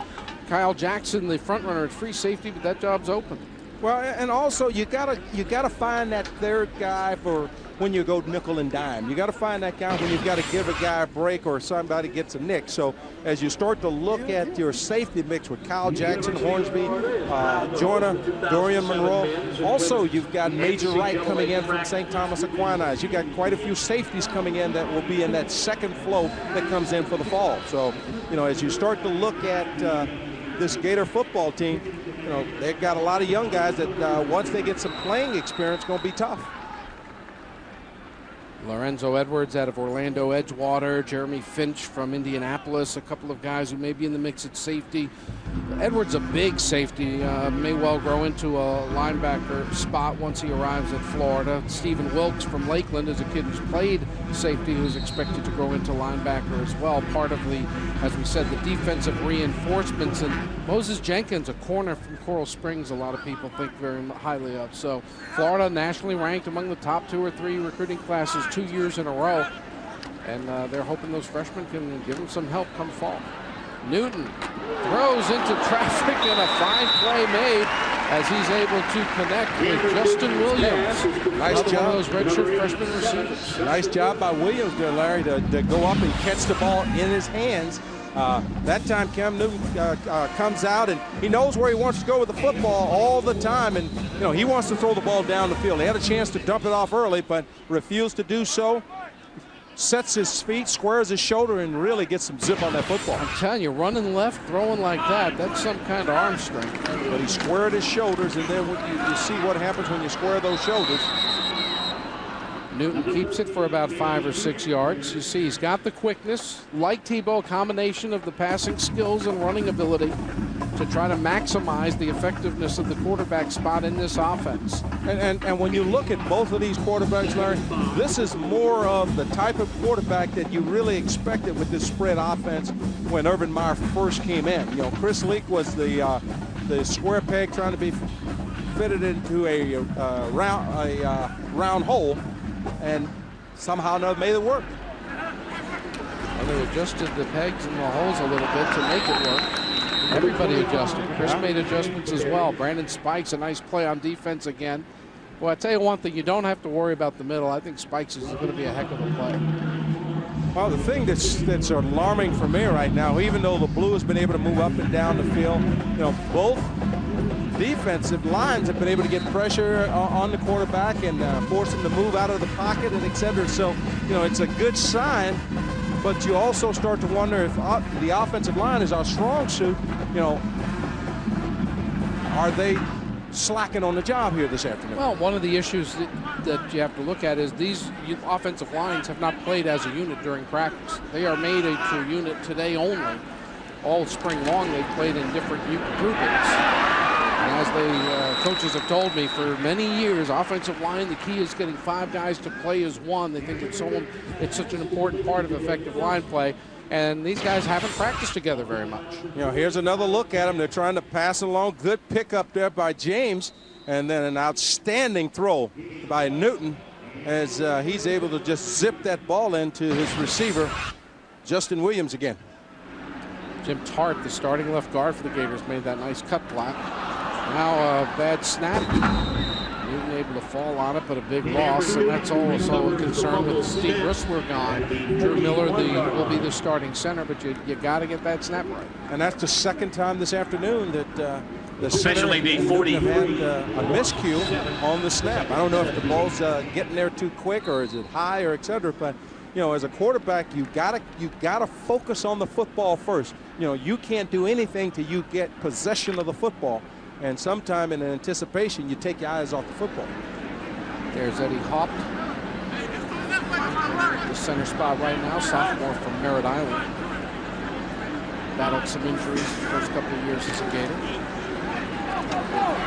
Kyle Jackson, the front runner at free safety, but that job's open. Well, and also you gotta find that 3rd guy for when you go nickel and dime. You got to find that guy when you've got to give a guy a break or somebody gets a nick. So as you start to look at your safety mix with Kyle Jackson, Hornsby, Joyner, Dorian Monroe, also you've got Major Wright coming in from St. Thomas Aquinas. You've got quite a few safeties coming in that will be in that 2nd flow that comes in for the fall. So, you know, as you start to look at this Gator football team, you know, they've got a lot of young guys that once they get some playing experience, going to be tough. Lorenzo Edwards out of Orlando Edgewater, Jeremy Finch from Indianapolis, a couple of guys who may be in the mix at safety. Edwards a big safety, may well grow into a linebacker spot once he arrives at Florida. Stephen Wilkes from Lakeland is a kid who's played safety who's expected to grow into linebacker as well. Part of the, as we said, the defensive reinforcements. And Moses Jenkins, a corner from Coral Springs, a lot of people think very highly of. So Florida nationally ranked among the top 2 or 3 recruiting classes 2 years in a row. And they're hoping those freshmen can give them some help come fall. Newton throws into traffic and a fine play made as he's able to connect with Justin Williams. Nice job. One of those redshirt freshman receivers. Nice job by Williams there, Larry, to go up and catch the ball in his hands That time Cam Newton comes out and he knows where he wants to go with the football all the time, and he wants to throw the ball down the field. He had a chance to dump it off early, but refused to do so. Sets his feet, squares his shoulder, and really gets some zip on that football. I'm telling you, running left, throwing like that's some kind of arm strength. But he squared his shoulders, and then you see what happens when you square those shoulders. Newton keeps it for about 5 or 6 yards. You see he's got the quickness. Like Tebow, a combination of the passing skills and running ability to try to maximize the effectiveness of the quarterback spot in this offense. And when you look at both of these quarterbacks, Larry, this is more of the type of quarterback that you really expected with this spread offense when Urban Meyer first came in. Chris Leak was the square peg trying to be fitted into a round hole, and somehow or another made it work. Well, they adjusted the pegs and the holes a little bit to make it work. Everybody adjusted. Chris made adjustments as well. Brandon Spikes, a nice play on defense again. Well, I tell you one thing, you don't have to worry about the middle. I think Spikes is going to be a heck of a play. Well, the thing that's alarming for me right now, even though the Blue has been able to move up and down the field, both defensive lines have been able to get pressure on the quarterback and force him to move out of the pocket and et cetera. So, it's a good sign, but you also start to wonder if the offensive line is our strong suit. Are they slacking on the job here this afternoon? Well, one of the issues that you have to look at is these offensive lines have not played as a unit during practice. They are made into a unit today only. All spring long, they've played in different groupings. And as the coaches have told me for many years, offensive line, the key is getting 5 guys to play as one. They think it's such an important part of effective line play. And these guys haven't practiced together very much. Here's another look at them. They're trying to pass along. Good pickup there by James. And then an outstanding throw by Newton as he's able to just zip that ball into his receiver, Justin Williams again. Jim Tart, the starting left guard for the Gators, made that nice cut block. Now a bad snap. Newton able to fall on it, but a big loss, and that's also a concern with Steve Rissler gone. Drew Miller will be the starting center, but you got to get that snap right. And that's the second time this afternoon that the center Officially being 40. have had a miscue on the snap. I don't know if the ball's getting there too quick or is it high or et cetera, but as a quarterback, you gotta focus on the football first. You can't do anything till you get possession of the football. And sometime in anticipation, you take your eyes off the football. There's Eddie Haupt, the center spot right now, sophomore from Merritt Island. Battled some injuries the first couple of years as a Gator.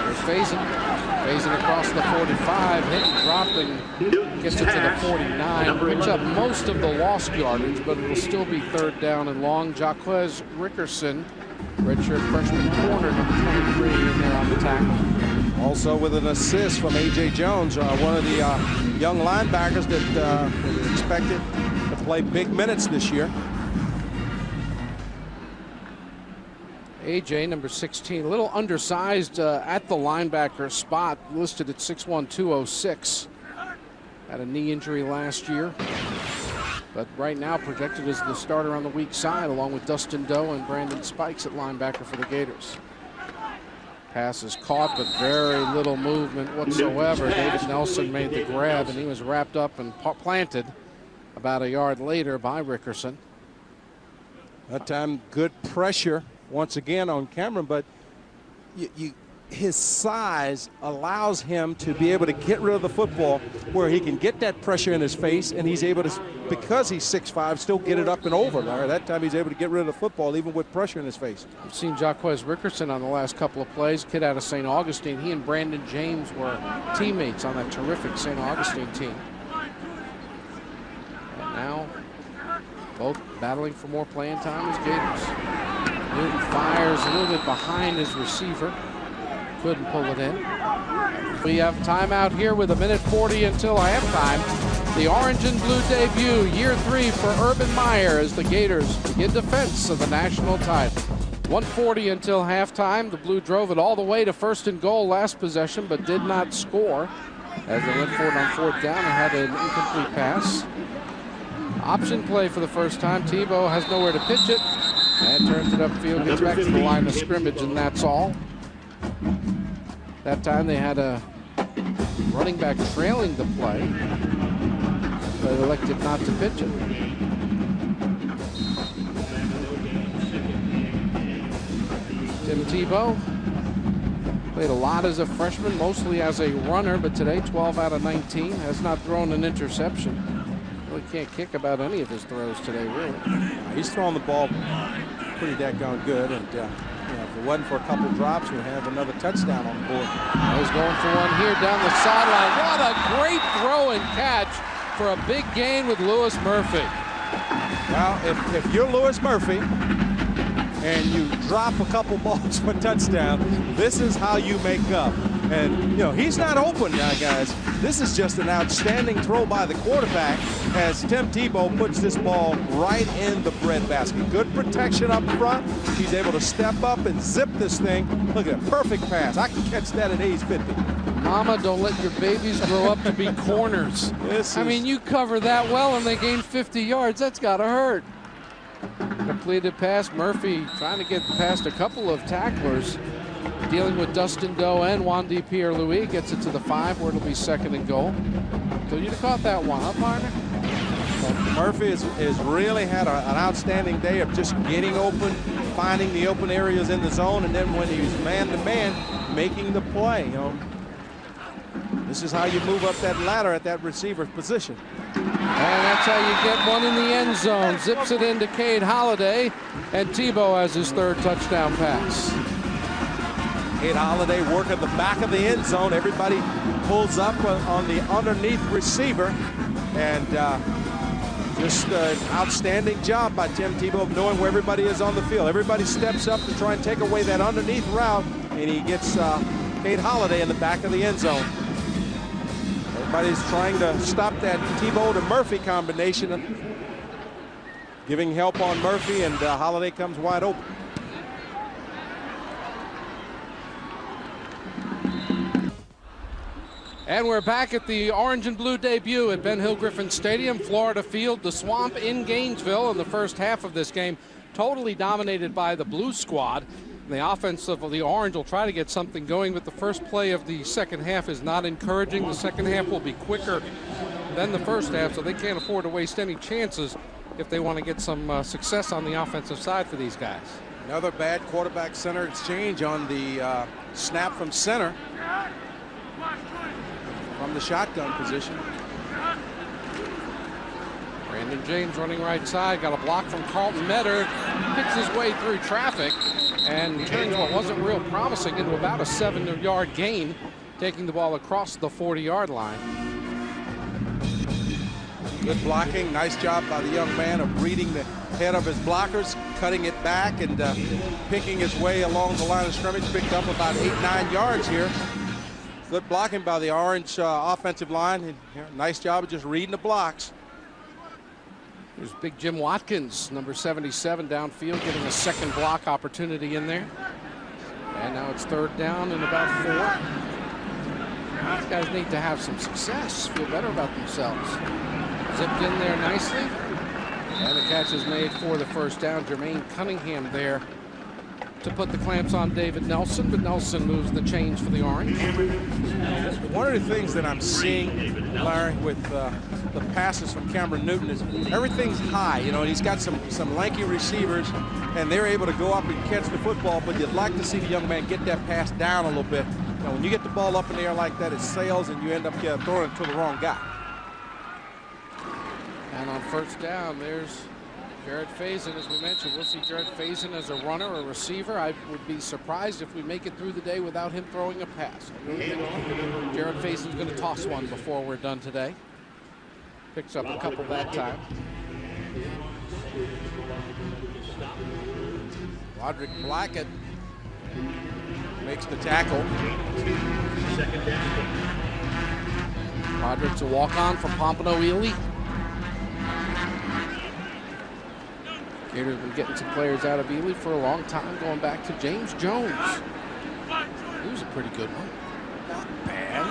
There's Faison across the 45, hit and dropped and gets it to the 49. Picks up most of the lost yardage, but it will still be 3rd down and long. Jaquez Rickerson, redshirt freshman corner, number 23 in there on the tackle. Also with an assist from A.J. Jones, one of the young linebackers that is expected to play big minutes this year. A.J., number 16, a little undersized at the linebacker spot, listed at 6'1", 206. Had a knee injury last year, but right now projected as the starter on the weak side, along with Dustin Doe and Brandon Spikes at linebacker for the Gators. Pass is caught, but very little movement whatsoever. David Nelson made the grab, and he was wrapped up and planted about a yard later by Rickerson. That time, good pressure once again on Cameron, but his size allows him to be able to get rid of the football where he can get that pressure in his face, and he's able to, because he's 6'5", still get it up and over. Larry, that time he's able to get rid of the football even with pressure in his face. I've seen Jaquez Rickerson on the last couple of plays, kid out of St. Augustine. He and Brandon James were teammates on that terrific St. Augustine team. And now both battling for more playing time as Gators. Newton fires a little bit behind his receiver. Couldn't pull it in. We have timeout here with 1:40 until halftime. The orange and blue debut, year 3 for Urban Meyer as the Gators begin defense of the national title. 1:40 until halftime. The blue drove it all the way to 1st and goal last possession, but did not score as they went for it on 4th down and had an incomplete pass. Option play for the first time. Tebow has nowhere to pitch it. And turns it upfield, gets back to the line of scrimmage, and that's all. That time they had a running back trailing the play, but elected not to pitch it. Tim Tebow played a lot as a freshman, mostly as a runner, but today 12 out of 19, has not thrown an interception. Really can't kick about any of his throws today, really. He's throwing the ball pretty daggone good, and you know, if it wasn't for a couple drops, we'd have another touchdown on the board. He's going for one here down the sideline. What a great throw and catch for a big gain with Lewis Murphy. Well, if you're Lewis Murphy and you drop a couple balls for a touchdown, this is how you make up. And, you know, he's not open now, guys. This is just an outstanding throw by the quarterback as Tim Tebow puts this ball right in the breadbasket. Good protection up front. He's able to step up and zip this thing. Look at that, perfect pass. I can catch that at age 50. Mama, don't let your babies grow up to be corners. I mean, you cover that well and they gain 50 yards. That's got to hurt. Completed pass. Murphy trying to get past a couple of tacklers, dealing with Dustin Doe and Wandy Pierre-Louis. Gets it to the 5 where it'll be 2nd and goal. So you'd have caught that one, huh, partner? Well, Murphy has really had an outstanding day of just getting open, finding the open areas in the zone, and then when he's man-to-man, making the play. You know, this is how you move up that ladder at that receiver position. And that's how you get one in the end zone. Zips it into Cade Holliday, and Tebow has his 3rd touchdown pass. Cade Holliday working the back of the end zone. Everybody pulls up on the underneath receiver, and just an outstanding job by Tim Tebow of knowing where everybody is on the field. Everybody steps up to try and take away that underneath route, and he gets Cade Holliday in the back of the end zone. Everybody's trying to stop that Tebow to Murphy combination, giving help on Murphy, and Holliday comes wide open. And we're back at the orange and blue debut at Ben Hill Griffin Stadium, Florida Field, the Swamp in Gainesville. In the first half of this game, totally dominated by the blue squad. The offense of the Orange will try to get something going, but the first play of the second half is not encouraging. The second half will be quicker than the first half, so they can't afford to waste any chances if they want to get some success on the offensive side for these guys. Another bad quarterback center exchange on the snap from center from the shotgun position. Brandon James running right side, got a block from Carlton Metter, picks his way through traffic and turns what wasn't real promising into about a 7-yard gain, taking the ball across the 40-yard line. Good blocking, nice job by the young man of reading the head of his blockers, cutting it back and picking his way along the line of scrimmage, picked up about 8-9 yards here. Good blocking by the Orange offensive line. Nice job of just reading the blocks. There's big Jim Watkins, number 77, downfield, getting a second block opportunity in there. And now it's 3rd down and about 4. These guys need to have some success, feel better about themselves. Zipped in there nicely. And the catch is made for the 1st down. Jermaine Cunningham there to put the clamps on David Nelson, but Nelson moves the chains for the Orange. One of the things that I'm seeing, Larry, with the passes from Cameron Newton is everything's high. You know, he's got some lanky receivers, and they're able to go up and catch the football, but you'd like to see the young man get that pass down a little bit. You know, when you get the ball up in the air like that, it sails, and you end up throwing it to the wrong guy. And on 1st down, there's Jared Faison, as we mentioned. We'll see Jared Faison as a runner or receiver. I would be surprised if we make it through the day without him throwing a pass. I really think Jared Faison's going to toss one before we're done today. Picks up a couple that time. Roderick Blackett makes the tackle. Roderick's a walk-on from Pompano Ely. Gators been getting some players out of Ely for a long time, going back to James Jones. He was a pretty good one. Not bad.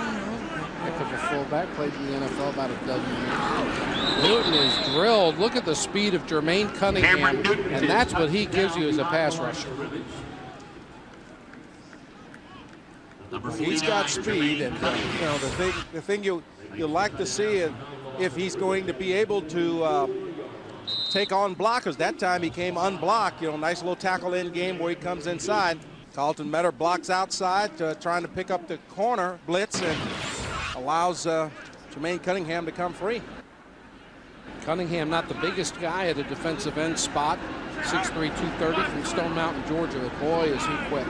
Heck of a fullback, played in the NFL about a dozen years. Newton is drilled. Look at the speed of Jermaine Cunningham, and that's what he gives you as a pass rusher. He's got speed, and you know the thing you'll like to see is if he's going to be able to take on blockers. That time he came unblocked. You know, nice little tackle in game where he comes inside. Carlton Metter blocks outside, trying to pick up the corner blitz, and allows Jermaine Cunningham to come free. Cunningham, not the biggest guy at a defensive end spot, 6'3", 230 from Stone Mountain, Georgia. But boy, is he quick.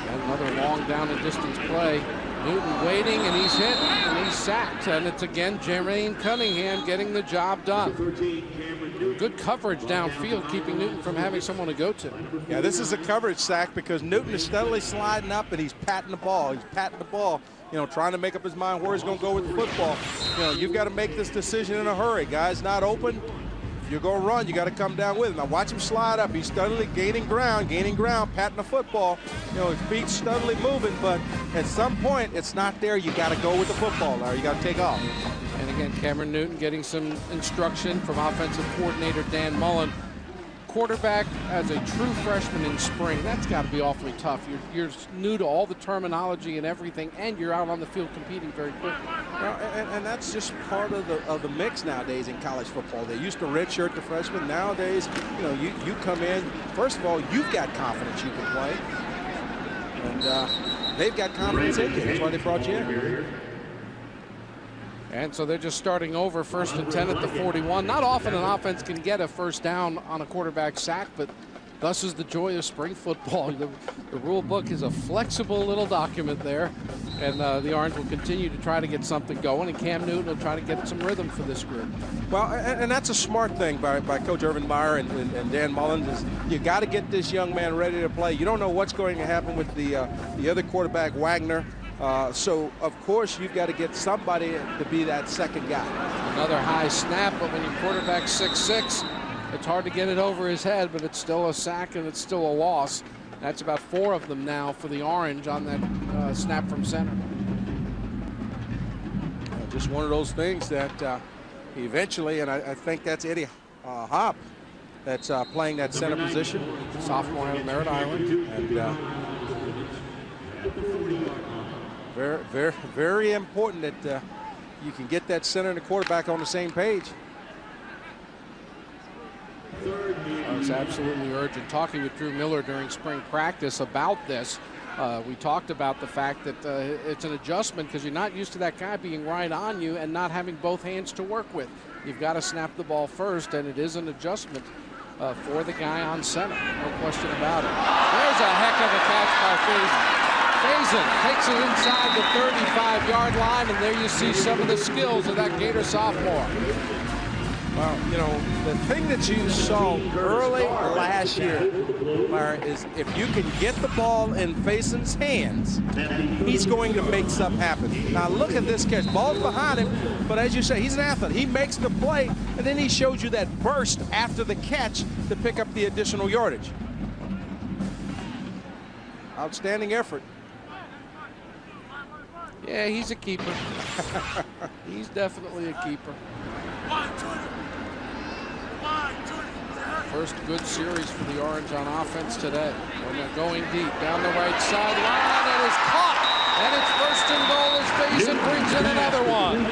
And another long down and distance play. Newton waiting, and he's hit, and he's sacked. And it's again Jermaine Cunningham getting the job done. Good coverage downfield, keeping Newton from having someone to go to. Yeah, this is a coverage sack because Newton is steadily sliding up, and he's patting the ball. He's patting the ball, you know, trying to make up his mind where he's going to go with the football. You know, you've got to make this decision in a hurry. Guy's not open. If you're going to run, you got to come down with him. Now watch him slide up. He's steadily gaining ground, patting the football. You know, his feet steadily moving, but at some point, it's not there. You got to go with the football now. You got to take off. And again, Cameron Newton getting some instruction from offensive coordinator Dan Mullen. Quarterback as a true freshman in spring, that's got to be awfully tough. You're new to all the terminology and everything, and you're out on the field competing very quickly. Well, and that's just part of the mix nowadays in college football. They used to redshirt the freshmen. Nowadays, you know, you come in. First of all, you've got confidence you can play, and they've got confidence in you. That's why they brought you in. And so they're just starting over, 1st and 10 at the 41. Not often an offense can get a first down on a quarterback sack, but thus is the joy of spring football. The rule book is a flexible little document there, and the Orange will continue to try to get something going, and Cam Newton will try to get some rhythm for this group. Well, and that's a smart thing by Coach Irvin Meyer and Dan Mullins is you got to get this young man ready to play. You don't know what's going to happen with the other quarterback, Wagner. So, of course, you've got to get somebody to be that second guy. Another high snap, but when your quarterback's 6'6", it's hard to get it over his head, but it's still a sack and it's still a loss. That's about 4 of them now for the Orange on that snap from center. Just one of those things that eventually, and I think that's Eddie Hopp that's playing that center position. Sophomore out of Merritt Island. And very, very important that you can get that center and the quarterback on the same page. It's absolutely urgent. Talking with Drew Miller during spring practice about this, we talked about the fact that it's an adjustment because you're not used to that guy being right on you and not having both hands to work with. You've got to snap the ball first, and it is an adjustment for the guy on center. No question about it. There's a heck of a catch by Faison. Faison takes it inside the 35-yard line, and there you see some of the skills of that Gator sophomore. Well, you know, the thing that you saw early last year, Larry, is if you can get the ball in Faison's hands, he's going to make something happen. Now look at this catch. Ball's behind him, but as you say, he's an athlete. He makes the play, and then he shows you that burst after the catch to pick up the additional yardage. Outstanding effort. Yeah, he's a keeper. He's definitely a keeper. First good series for the Orange on offense today. When they're going deep down the right sideline, it is caught. And it's 1st and goal as Faison brings in another one.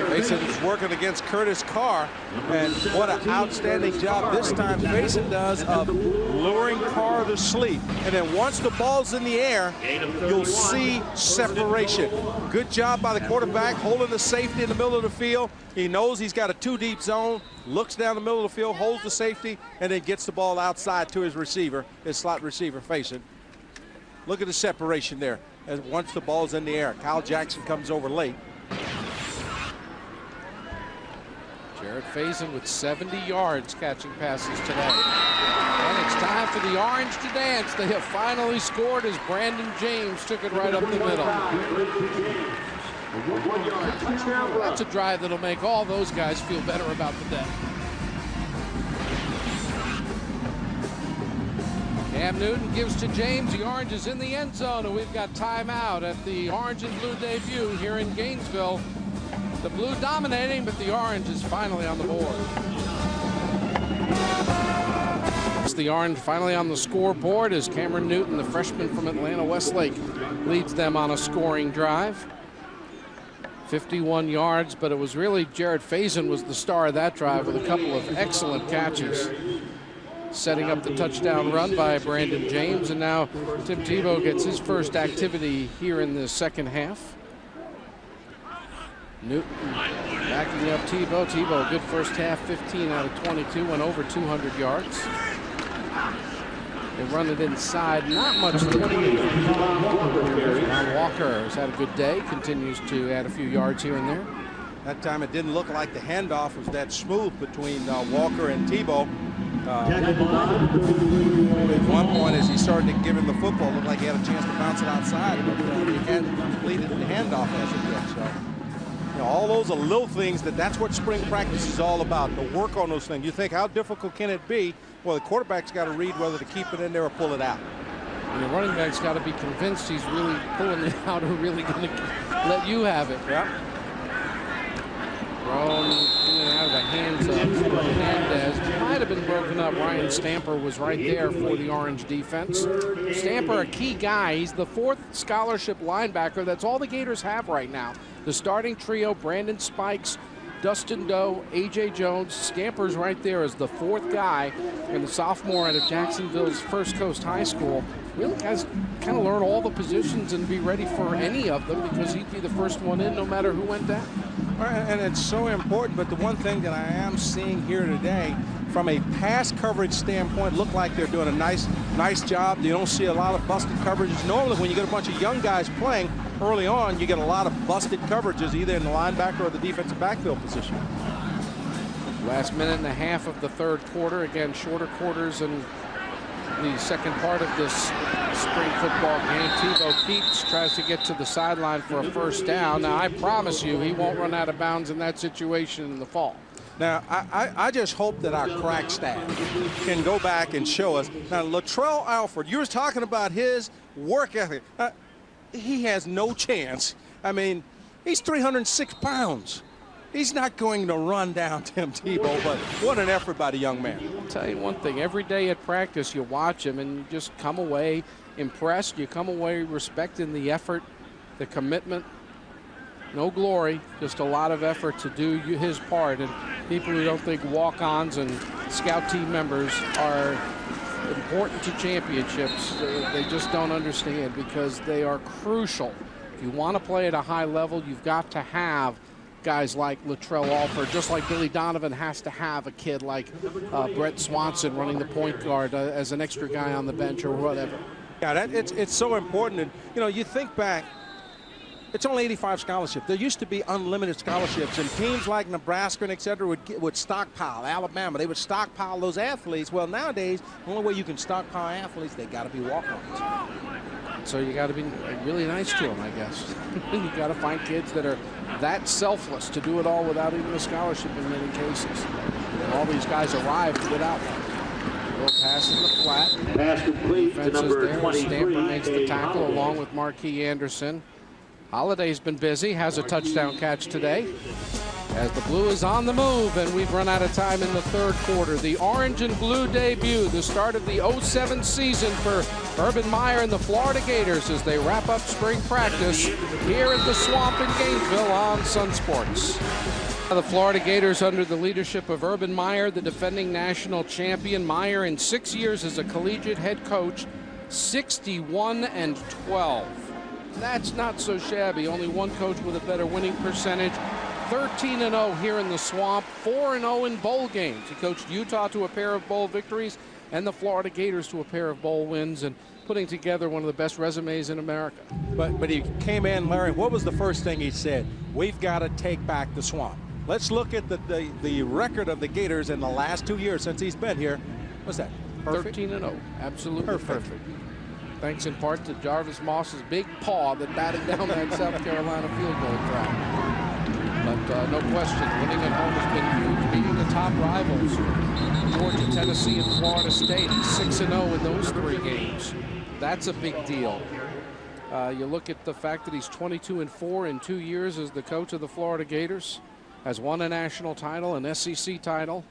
Faison's working against Curtis Carr, and what an outstanding job this time Faison does of luring Carr to sleep. And then once the ball's in the air, you'll see separation. Good job by the quarterback holding the safety in the middle of the field. He knows he's got a 2-deep zone, looks down the middle of the field, holds the safety, and then gets the ball outside to his receiver, his slot receiver, Faison. Look at the separation there. As once the ball's in the air, Kyle Jackson comes over late. Jared Faison with 70 yards catching passes today. And it's time for the Orange to dance. They have finally scored as Brandon James took it right up the middle. That's a drive that'll make all those guys feel better about the day. Cam Newton gives to James. The Orange is in the end zone, and we've got timeout at the Orange and Blue debut here in Gainesville. The Blue dominating, but the Orange is finally on the board. It's the Orange finally on the scoreboard as Cameron Newton, the freshman from Atlanta Westlake, leads them on a scoring drive. 51 yards, but it was really Jared Faison was the star of that drive with a couple of excellent catches, setting up the touchdown run by Brandon James. And now Tim Tebow gets his first activity here in the second half. Newton backing up Tebow. Tebow, good first half, 15 out of 22, went over 200 yards. They run it inside, not much. Walker has had a good day, continues to add a few yards here and there. That time it didn't look like the handoff was that smooth between Walker and Tebow. At one point, as he started to give him the football, it looked like he had a chance to bounce it outside, but he hadn't completed the handoff as it did. So, you know, all those are little things that's what spring practice is all about, to work on those things. You think, how difficult can it be? Well, the quarterback's got to read whether to keep it in there or pull it out. And the running back's got to be convinced he's really pulling it out or really going to let you have it. Yeah. Thrown in and out of the hands of Hernandez. Might have been broken up. Ryan Stamper was right there for the Orange defense. Stamper, a key guy. He's the 4th scholarship linebacker. That's all the Gators have right now. The starting trio, Brandon Spikes, Dustin Doe, A.J. Jones. Stamper's right there as the 4th guy, and the sophomore out of Jacksonville's First Coast High School really has kind of learned all the positions and be ready for any of them because he'd be the first one in no matter who went down. And it's so important, but the one thing that I am seeing here today, from a pass coverage standpoint, look like they're doing a nice job. You don't see a lot of busted coverages. Normally, when you get a bunch of young guys playing early on, you get a lot of busted coverages, either in the linebacker or the defensive backfield position. Last minute and a half of the third quarter. Again, shorter quarters in the second part of this spring football game. Tebow keeps, tries to get to the sideline for a first down. Now, I promise you, he won't run out of bounds in that situation in the fall. Now, I just hope that our crack staff can go back and show us. Now, Latrell Alford, you were talking about his work ethic. He has no chance. I mean, he's 306 pounds. He's not going to run down Tim Tebow, but what an effort by the young man. I'll tell you one thing. Every day at practice, you watch him and you just come away impressed. You come away respecting the effort, the commitment. No glory, just a lot of effort to do his part. And people who don't think walk-ons and scout team members are important to championships, they just don't understand, because they are crucial. If you want to play at a high level, you've got to have guys like Latrell Alford, just like Billy Donovan has to have a kid like Brett Swanson running the point guard as an extra guy on the bench or whatever. Yeah, it's so important. And, you know, you think back, it's only 85 scholarships. There used to be unlimited scholarships, and teams like Nebraska and et cetera would stockpile. Alabama, they would stockpile those athletes. Well, nowadays, the only way you can stockpile athletes, they got to be walk-ons. So you got to be really nice to them, I guess. You got to find kids that are that selfless to do it all without even a scholarship in many cases. And all these guys arrive without one. Little pass in the flat. Pass complete to number 23. Stamper makes the tackle along with Marquis Anderson. Holiday's been busy, has a touchdown catch today. As the Blue is on the move, and we've run out of time in the third quarter. The Orange and Blue debut, the start of the 07 season for Urban Meyer and the Florida Gators as they wrap up spring practice here at the Swamp in Gainesville on Sun Sports. The Florida Gators under the leadership of Urban Meyer, the defending national champion. Meyer in 6 years as a collegiate head coach, 61-12. That's not so shabby. Only one coach with a better winning percentage. 13-0 here in the Swamp, 4-0 in bowl games. He coached Utah to a pair of bowl victories and the Florida Gators to a pair of bowl wins, and putting together one of the best resumes in America. But he came in, Larry, what was the first thing he said? We've got to take back the Swamp. Let's look at the record of the Gators in the last 2 years since he's been here. What's that? 13-0, absolutely perfect. Thanks in part to Jarvis Moss's big paw that batted down that South Carolina field goal try. But no question, winning at home has been huge, beating the top rivals. Georgia, Tennessee, and Florida State. He's 6-0 in those 3 games. That's a big deal. You look at the fact that he's 22-4 in 2 years as the coach of the Florida Gators, has won a national title, an SEC title,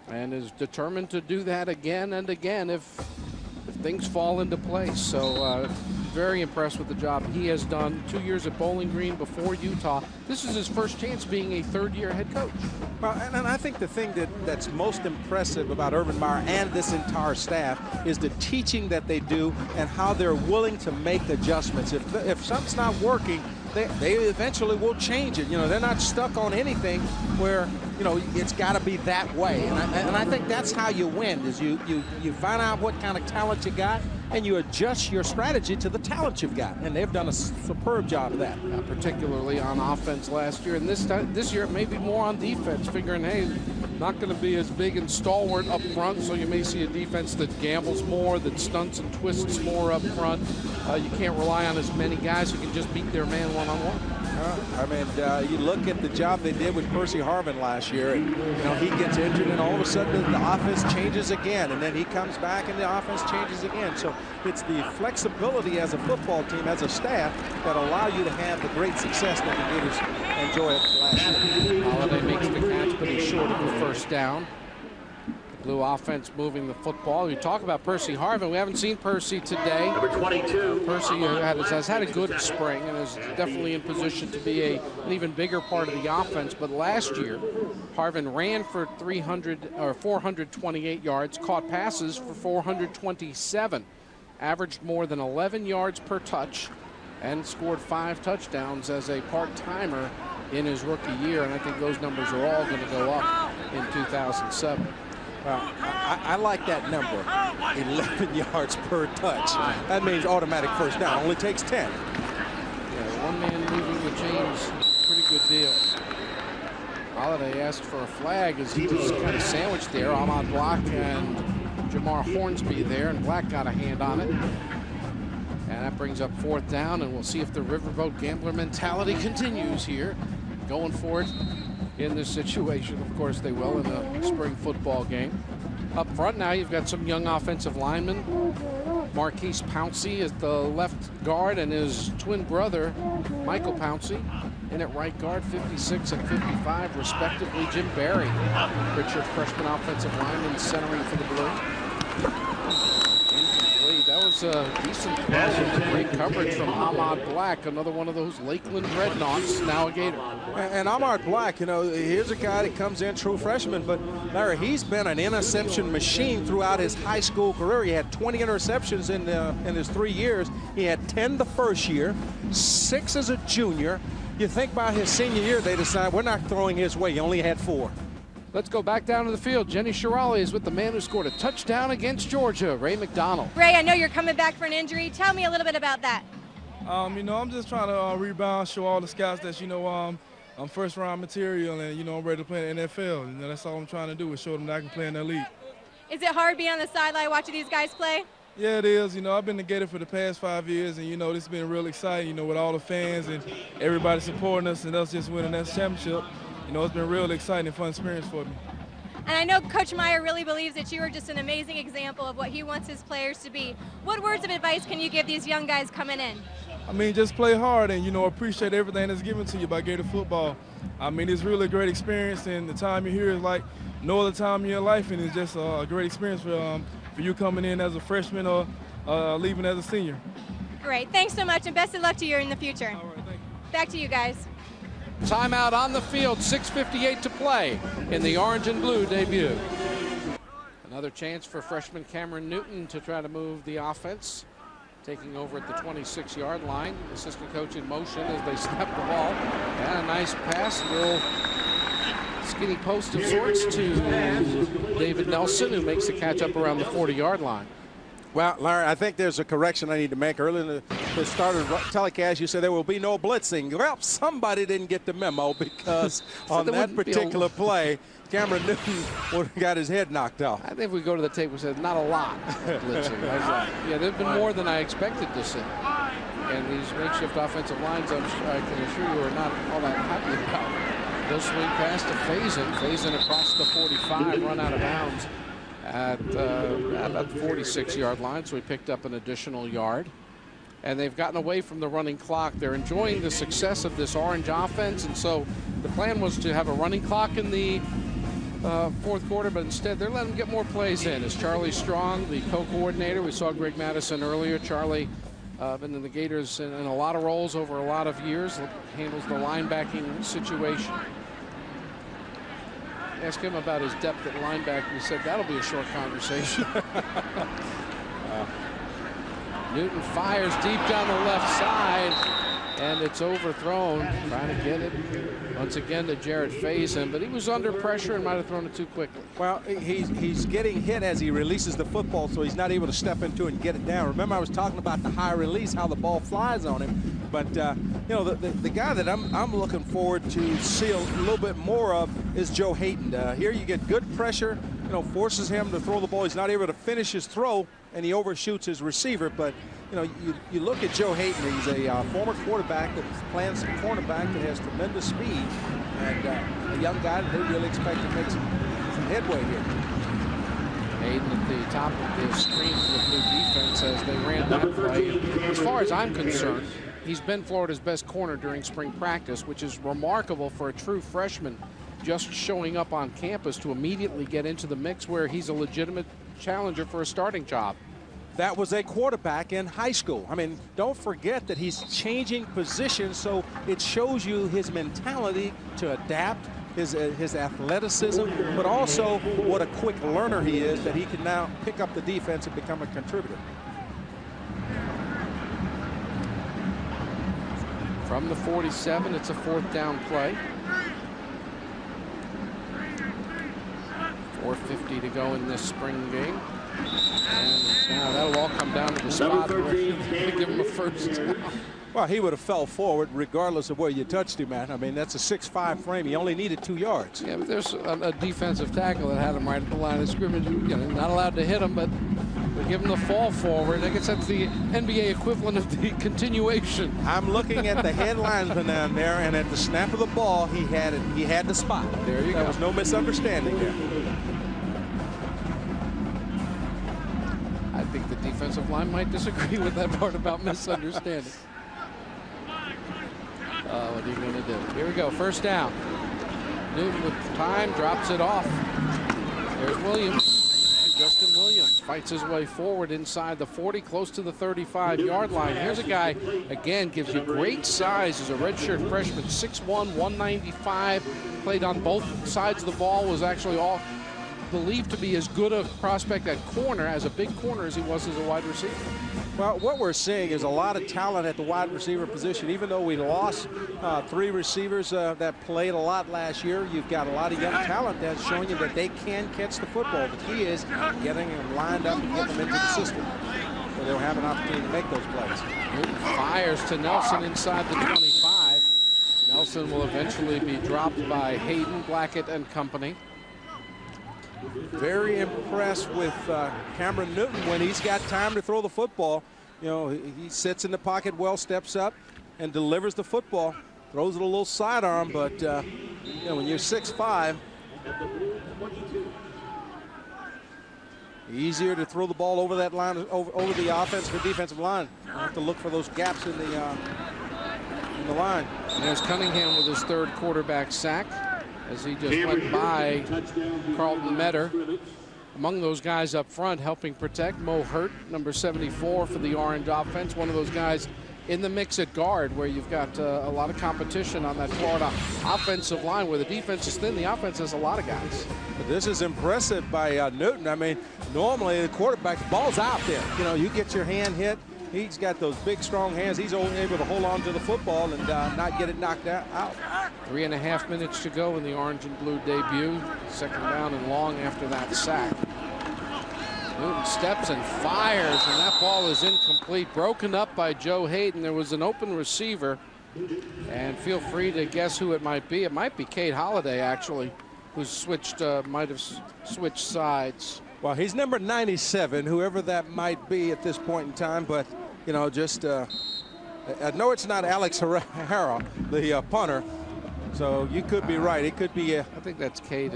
and is determined to do that again and again if things fall into place. So very impressed with the job he has done. 2 years at Bowling Green before Utah. This is his first chance being a third-year head coach. Well, and I think the thing that's most impressive about Urban Meyer and this entire staff is the teaching that they do and how they're willing to make adjustments. If something's not working, they eventually will change it. You know, they're not stuck on anything where, you know, it's got to be that way. And I think that's how you win, is you find out what kind of talent you got and you adjust your strategy to the talent you've got. And they've done a superb job of that. Particularly on offense last year. And this year it may be more on defense, figuring, hey, not going to be as big and stalwart up front, so you may see a defense that gambles more, that stunts and twists more up front. You can't rely on as many guys who can just beat their man one-on-one. I mean, you look at the job they did with Percy Harvin last year, and, you know, he gets injured, and all of a sudden the offense changes again, and then he comes back and the offense changes again. So it's the flexibility as a football team, as a staff, that allow you to have the great success that the Gators enjoyed last year. Holiday makes the catch, but he's short of the first down. Blue offense moving the football. You talk about Percy Harvin. We haven't seen Percy today. Number 22. Percy has had a good spring and is definitely in position to be an even bigger part of the offense. But last year, Harvin ran for 428 yards, caught passes for 427, averaged more than 11 yards per touch, and scored 5 touchdowns as a part-timer in his rookie year. And I think those numbers are all going to go up in 2007. Well, I like that number, 11 yards per touch. That means automatic first down. Only takes 10. Yeah, one man moving the chains, pretty good deal. Holiday asked for a flag as he was kind of sandwiched there. Ahmad Black and Jamar Hornsby there, and Black got a hand on it. And that brings up 4th down, and we'll see if the riverboat gambler mentality continues here, going for it. In this situation, of course they will in a spring football game. Up front now you've got some young offensive linemen. Marquise Pouncey is the left guard, and his twin brother Michael Pouncey in at right guard, 56 and 55 respectively. Jim Barry, Richard, freshman offensive lineman, centering for the Blue. Incomplete. That was a decent throw and great coverage from Ahmad Black, another one of those Lakeland Dreadnoughts, now a Gator. And Ahmad Black, you know, here's a guy that comes in true freshman, but Larry, he's been an interception machine throughout his high school career. He had 20 interceptions in his 3 years. He had 10 the first year, 6 as a junior. You think about his senior year, they decide we're not throwing his way. He only had 4. Let's go back down to the field. Jenny Shirali is with the man who scored a touchdown against Georgia, Ray McDonald. Ray, I know you're coming back for an injury. Tell me a little bit about that. You know, I'm just trying to rebound, show all the scouts that, you know, I'm first-round material, and, you know, I'm ready to play in the NFL. You know, that's all I'm trying to do is show them that I can play in the league. Is it hard being on the sideline watching these guys play? Yeah, it is. You know, I've been a Gator for the past 5 years, and, you know, this has been real exciting, you know, with all the fans and everybody supporting us and us just winning that championship. You know, it's been a real exciting and fun experience for me. And I know Coach Meyer really believes that you are just an amazing example of what he wants his players to be. What words of advice can you give these young guys coming in? I mean, just play hard and, you know, appreciate everything that's given to you by Gator football. I mean, it's really a great experience, and the time you're here is like no other time in your life, and it's just a great experience for you coming in as a freshman or leaving as a senior. Great. Thanks so much, and best of luck to you in the future. All right, thank you. Back to you guys. Timeout on the field, 6:58 to play in the orange and blue debut. Another chance for freshman Cameron Newton to try to move the offense. Taking over at the 26-yard line. Assistant coach in motion as they snap the ball. And a nice pass, a little skinny post of sorts to David Nelson, who makes the catch up around the 40-yard line. Well, Larry, I think there's a correction I need to make. Earlier in the start of the telecast, you said there will be no blitzing. Well, somebody didn't get the memo, because on that particular play, Cameron Newton would have got his head knocked off. I think if we go to the tape, we said not a lot of blitzing. Yeah, there have been more than I expected to see. And these makeshift offensive lines, I can assure you, are not all that happy about. He'll swing past to Faison. Faison across the 45, run out of bounds at about the 46-yard line, so he picked up an additional yard. And they've gotten away from the running clock. They're enjoying the success of this Orange offense, and so the plan was to have a running clock in the fourth quarter, but instead they're letting them get more plays in. As Charlie Strong, the co-coordinator, we saw Greg Madison earlier. Charlie been in the Gators in a lot of roles over a lot of years, handles the linebacking situation. Ask him about his depth at linebacker. He said that'll be a short conversation. Newton fires deep down the left side, and it's overthrown. Trying to get it once again to Jared Faison, but he was under pressure and might have thrown it too quickly. Well, he's getting hit as he releases the football, so he's not able to step into it and get it down. Remember, I was talking about the high release, how the ball flies on him. But you know, the guy that I'm looking forward to see a little bit more of is Joe Haden. Here you get good pressure, you know, forces him to throw the ball. He's not able to finish his throw, and he overshoots his receiver. But you know, you look at Joe Haden. He's a former quarterback that was playing some cornerback that has tremendous speed, and a young guy that they really expect to make some headway here. Haden at the top of the screen for the Blue defense as they ran that play. As far as I'm concerned, he's been Florida's best corner during spring practice, which is remarkable for a true freshman just showing up on campus to immediately get into the mix where he's a legitimate challenger for a starting job. That was a quarterback in high school. I mean, don't forget that he's changing positions, so it shows you his mentality to adapt, his athleticism, but also what a quick learner he is, that he can now pick up the defense and become a contributor. From the 47, it's a fourth down play. 4:50 to go in this spring game. And now that'll all come down to the spot where you give him a first down. Well, he would have fell forward regardless of where you touched him at. I mean, that's a 6'5" frame. He only needed 2 yards. Yeah, but there's a defensive tackle that had him right at the line of scrimmage. You know, not allowed to hit him, but they give him the fall forward. I guess that's the NBA equivalent of the continuation. I'm looking at the head linesman down there, and at the snap of the ball, he had it. He had the spot. There you go. There was no misunderstanding there. I think the defensive line might disagree with that part about misunderstanding. What are you going to do? Here we go, first down. Newton with time, drops it off. There's Williams. And Justin Williams fights his way forward inside the 40, close to the 35-yard line. Here's a guy, again, gives you great size as a redshirt freshman, 6'1", 195. Played on both sides of the ball, was actually all believed to be as good a prospect at corner, as a big corner, as he was as a wide receiver. Well, what we're seeing is a lot of talent at the wide receiver position. Even though we lost 3 receivers that played a lot last year, you've got a lot of young talent that's showing you that they can catch the football. The key is getting them lined up and getting them into the system so they'll have an opportunity to make those plays. Newton fires to Nelson inside the 25. Nelson will eventually be dropped by Haden, Blackett, and company. Very impressed with Cameron Newton when he's got time to throw the football. You know, he sits in the pocket well, steps up, and delivers the football. Throws it a little sidearm, but you know, when you're 6'5", easier to throw the ball over that line, over the offensive or defensive line. You have to look for those gaps in the line. And there's Cunningham with his 3rd quarterback sack, as he just went by Carlton Metter. Among those guys up front helping protect, Mo Hurt, number 74 for the Orange offense. One of those guys in the mix at guard where you've got a lot of competition on that Florida offensive line. Where the defense is thin, the offense has a lot of guys. But this is impressive by Newton. I mean, normally the quarterback, the ball's out there. You know, you get your hand hit. He's got those big, strong hands. He's only able to hold on to the football and not get it knocked out. 3.5 minutes to go in the orange and blue debut. 2nd down and long after that sack. Newton steps and fires, and that ball is incomplete. Broken up by Joe Haden. There was an open receiver, and feel free to guess who it might be. It might be Cade Holliday, actually, who might have switched sides. Well, he's number 97, whoever that might be at this point in time. But, you know, just I know it's not Alex Herrera, the punter, So you could be right. It could be I think that's Cade.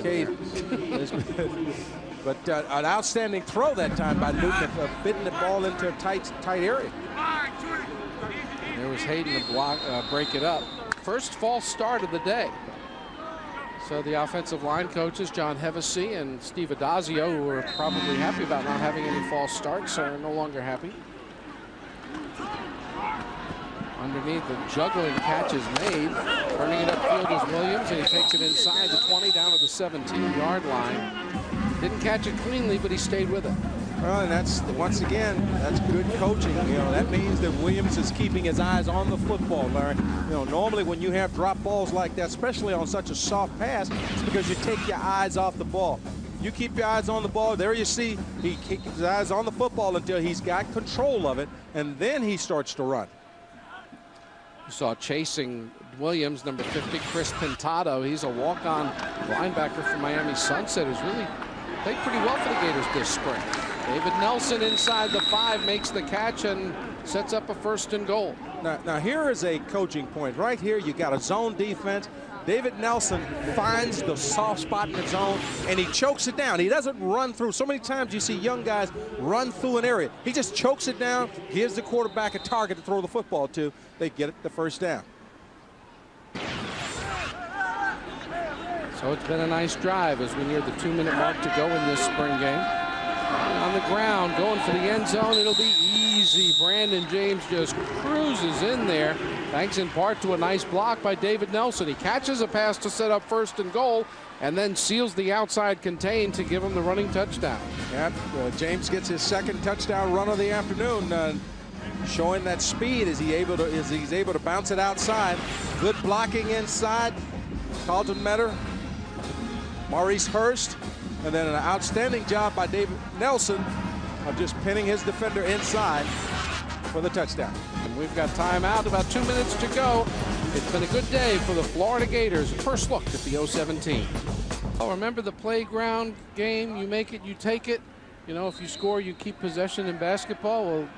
But an outstanding throw that time by Newton, fitting the ball into a tight area. There was Haden to block, break it up. First false start of the day. So the offensive line coaches, John Hevesy and Steve Adazio, who are probably happy about not having any false starts, are no longer happy. Underneath, the juggling catch is made. Turning it upfield is Williams, and he takes it inside the 20 down to the 17-yard line. Didn't catch it cleanly, but he stayed with it. Well, and that's, once again, that's good coaching. You know, that means that Williams is keeping his eyes on the football, Larry. You know, normally when you have drop balls like that, especially on such a soft pass, it's because you take your eyes off the ball. You keep your eyes on the ball. There you see he keeps his eyes on the football until he's got control of it, and then he starts to run. You saw chasing Williams, number 50, Chris Pintado. He's a walk-on linebacker from Miami Sunset who's really played pretty well for the Gators this spring. David Nelson inside the 5 makes the catch and sets up a 1st and goal. Now here is a coaching point. Right here, you got a zone defense. David Nelson finds the soft spot in the zone, and he chokes it down. He doesn't run through. So many times you see young guys run through an area. He just chokes it down, gives the quarterback a target to throw the football to. They get it the 1st down. So it's been a nice drive as we near the 2-minute mark to go in this spring game. On the ground, going for the end zone, it'll be easy. Brandon James just cruises in there, thanks in part to a nice block by David Nelson. He catches a pass to set up 1st and goal, and then seals the outside contain to give him the running touchdown. Yeah, James gets his 2nd touchdown run of the afternoon, showing that speed as he's able to bounce it outside. Good blocking inside. Carlton Metter, Maurice Hurst, and then an outstanding job by David Nelson of just pinning his defender inside for the touchdown. And we've got timeout, about 2 minutes to go. It's been a good day for the Florida Gators. First look at the 0-17. Oh, remember the playground game, you make it, you take it. You know, if you score, you keep possession in basketball. Well,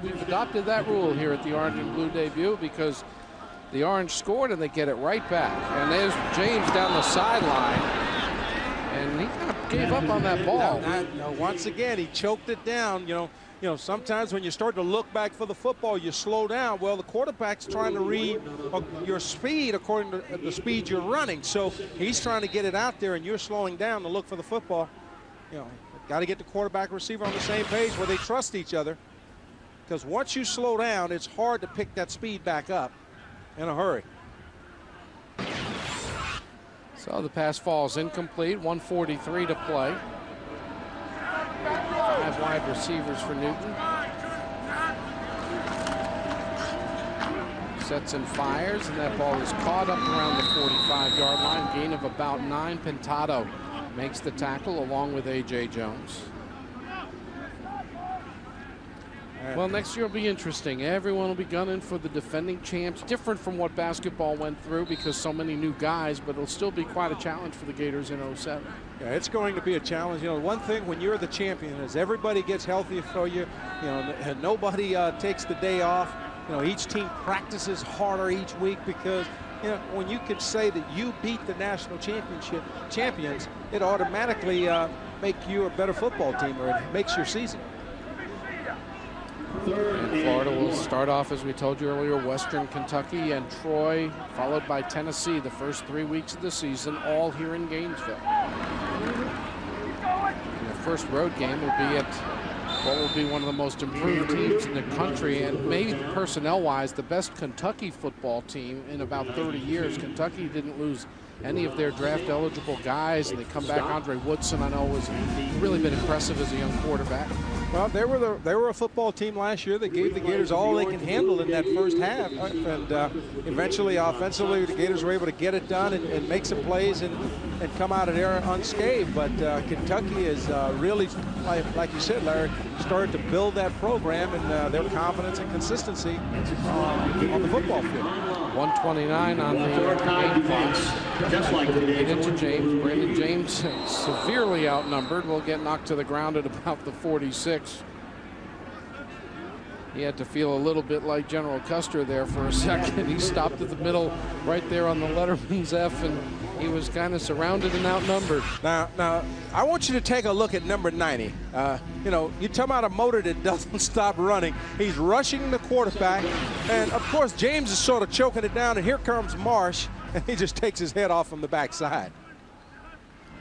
we've adopted that rule here at the Orange and Blue debut because the Orange scored and they get it right back. And there's James down the sideline. And he kind of gave up on that ball. Now, once again, he choked it down. You know, sometimes when you start to look back for the football, you slow down. Well, the quarterback's trying to read your speed according to the speed you're running. So he's trying to get it out there, and you're slowing down to look for the football. You know, got to get the quarterback receiver on the same page where they trust each other. Because once you slow down, it's hard to pick that speed back up in a hurry. So the pass falls incomplete, 1:43 to play. 5 wide receivers for Newton. Sets and fires, and that ball is caught up around the 45-yard line. Gain of about 9. Pintado makes the tackle along with A.J. Jones. Well, next year will be interesting. Everyone will be gunning for the defending champs. Different from what basketball went through because so many new guys, but it'll still be quite a challenge for the Gators in 07. Yeah, it's going to be a challenge. You know, one thing when you're the champion is everybody gets healthy for you. You know, and nobody takes the day off. You know, each team practices harder each week because, you know, when you can say that you beat the national champions, it automatically makes you a better football team, or it makes your season. And Florida will start off, as we told you earlier, Western Kentucky and Troy, followed by Tennessee the first 3 weeks of the season, all here in Gainesville. And the first road game will be at what will be one of the most improved teams in the country, and maybe personnel-wise, the best Kentucky football team in about 30 years. Kentucky didn't lose any of their draft-eligible guys, and they come back. Andre Woodson, I know, has really been impressive as a young quarterback. Well, they were a football team last year that gave the Gators all they can handle in that first half, and eventually, offensively, the Gators were able to get it done and make some plays and come out of there unscathed. But Kentucky is really, like you said, Larry, started to build that program and their confidence and consistency on the football field. 1:29 on the game clock. Just like Get into James. Brandon James, severely outnumbered, will get knocked to the ground at about the 46. He had to feel a little bit like General Custer there for a second. He stopped at the middle right there on the Letterman's F, and he was kind of surrounded and outnumbered. Now, I want you to take a look at number 90. You know, you talk about a motor that doesn't stop running. He's rushing the quarterback, and of course, James is sort of choking it down, and here comes Marsh, and he just takes his head off from the backside.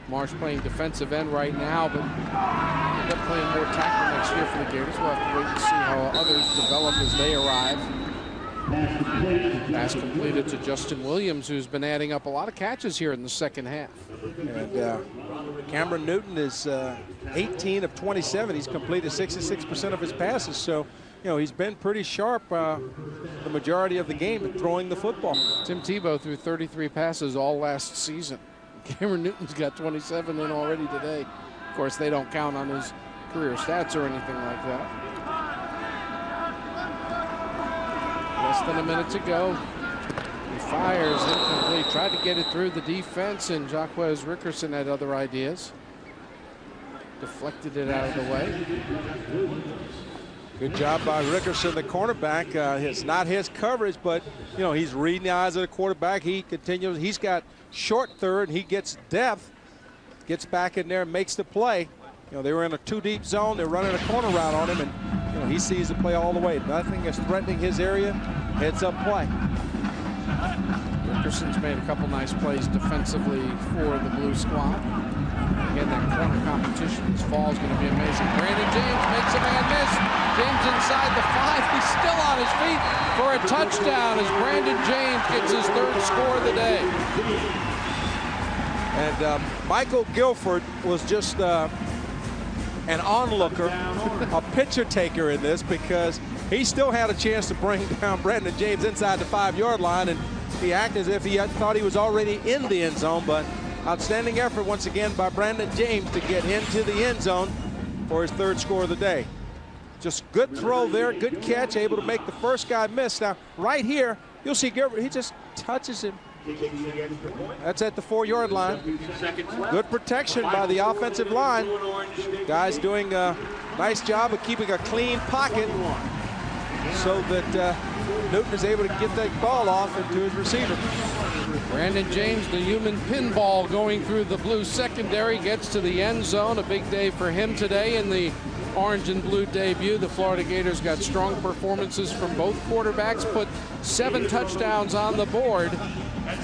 Marsh playing defensive end right now, but end up playing more tackle next year for the Gators. We'll have to wait and see how others develop as they arrive. Pass completed to Justin Williams, who's been adding up a lot of catches here in the second half. And Cameron Newton is 18 of 27. He's completed 66% of his passes. So, you know, he's been pretty sharp the majority of the game at throwing the football. Tim Tebow threw 33 passes all last season. Cameron Newton's got 27 in already today. Of course, they don't count on his career stats or anything like that. Less than a minute to go. He fires, incomplete. Tried to get it through the defense, and Jaquez Rickerson had other ideas. Deflected it out of the way. Good job by Rickerson, the cornerback. It's not his coverage, but, you know, he's reading the eyes of the quarterback. He continues. He's got short third, and he gets depth, gets back in there and makes the play. You know, they were in a two-deep zone. They're running a corner route on him, and, you know, he sees the play all the way. Nothing is threatening his area. Heads-up play. Rickerson's made a couple nice plays defensively for the Blue Squad. Again, that corner competition this fall is going to be amazing. Brandon James makes a man miss. James inside the 5. He's still on his feet for a touchdown as Brandon James gets his third score of the day. And Michael Guilford was just an onlooker, a picture taker in this, because he still had a chance to bring down Brandon James inside the 5-yard line, and he acted as if he thought he was already in the end zone. But outstanding effort once again by Brandon James to get into the end zone for his third score of the day. Just good throw there, good catch, able to make the first guy miss. Now, right here, you'll see Gilbert, he just touches him. That's at the 4-yard line. Good protection by the offensive line. Guys doing a nice job of keeping a clean pocket so that Newton is able to get that ball off into his receiver. Brandon James, the human pinball going through the blue secondary, gets to the end zone. A big day for him today in the orange and blue debut. The Florida Gators got strong performances from both quarterbacks, put 7 touchdowns on the board,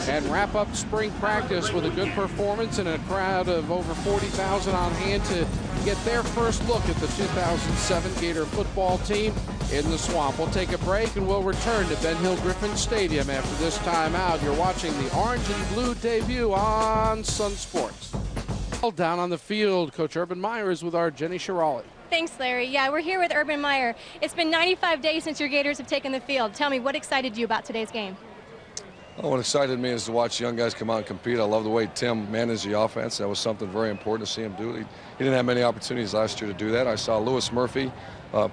and wrap up spring practice with a good performance and a crowd of over 40,000 on hand to get their first look at the 2007 Gator football team in the Swamp. We'll take a break and we'll return to Ben Hill Griffin Stadium after this timeout. You're watching the orange and blue debut on Sun Sports. Down on the field, Coach Urban Meyer is with our Jenny Shirali. Thanks, Larry. Yeah, we're here with Urban Meyer. It's been 95 days since your Gators have taken the field. Tell me, what excited you about today's game? Oh, what excited me is to watch young guys come out and compete. I love the way Tim managed the offense. That was something very important to see him do. He didn't have many opportunities last year to do that. I saw Lewis Murphy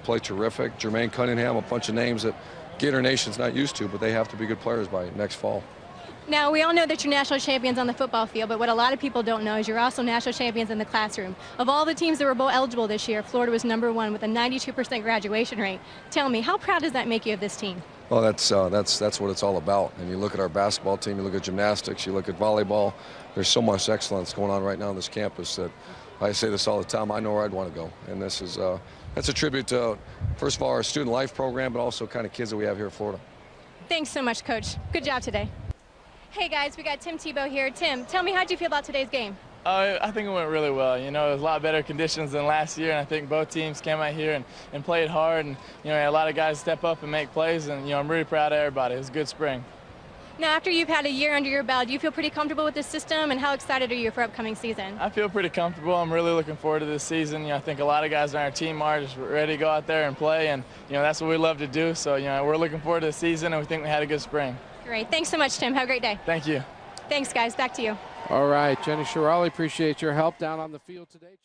play terrific. Jermaine Cunningham, a bunch of names that Gator Nation's not used to, but they have to be good players by next fall. Now, we all know that you're national champions on the football field, but what a lot of people don't know is you're also national champions in the classroom. Of all the teams that were bowl eligible this year, Florida was #1 with a 92% graduation rate. Tell me, how proud does that make you of this team? Well, that's what it's all about. And you look at our basketball team, you look at gymnastics, you look at volleyball. There's so much excellence going on right now on this campus that I say this all the time. I know where I'd want to go, and this is that's a tribute to, first of all, our student life program, but also kind of kids that we have here in Florida. Thanks so much, Coach. Good job today. Hey guys, we got Tim Tebow here. Tim, tell me, how'd you feel about today's game? I think it went really well. You know, it was a lot better conditions than last year, and I think both teams came out here and played hard, and, you know, a lot of guys step up and make plays, and, you know, I'm really proud of everybody. It was a good spring. Now, after you've had a year under your belt, do you feel pretty comfortable with this system, and how excited are you for upcoming season? I feel pretty comfortable. I'm really looking forward to this season. You know, I think a lot of guys on our team are just ready to go out there and play, and, you know, that's what we love to do. So, you know, we're looking forward to the season, and we think we had a good spring. Great. Thanks so much, Tim. Have a great day. Thank you. Thanks, guys. Back to you. All right, Jenny Shirali, appreciate your help down on the field today.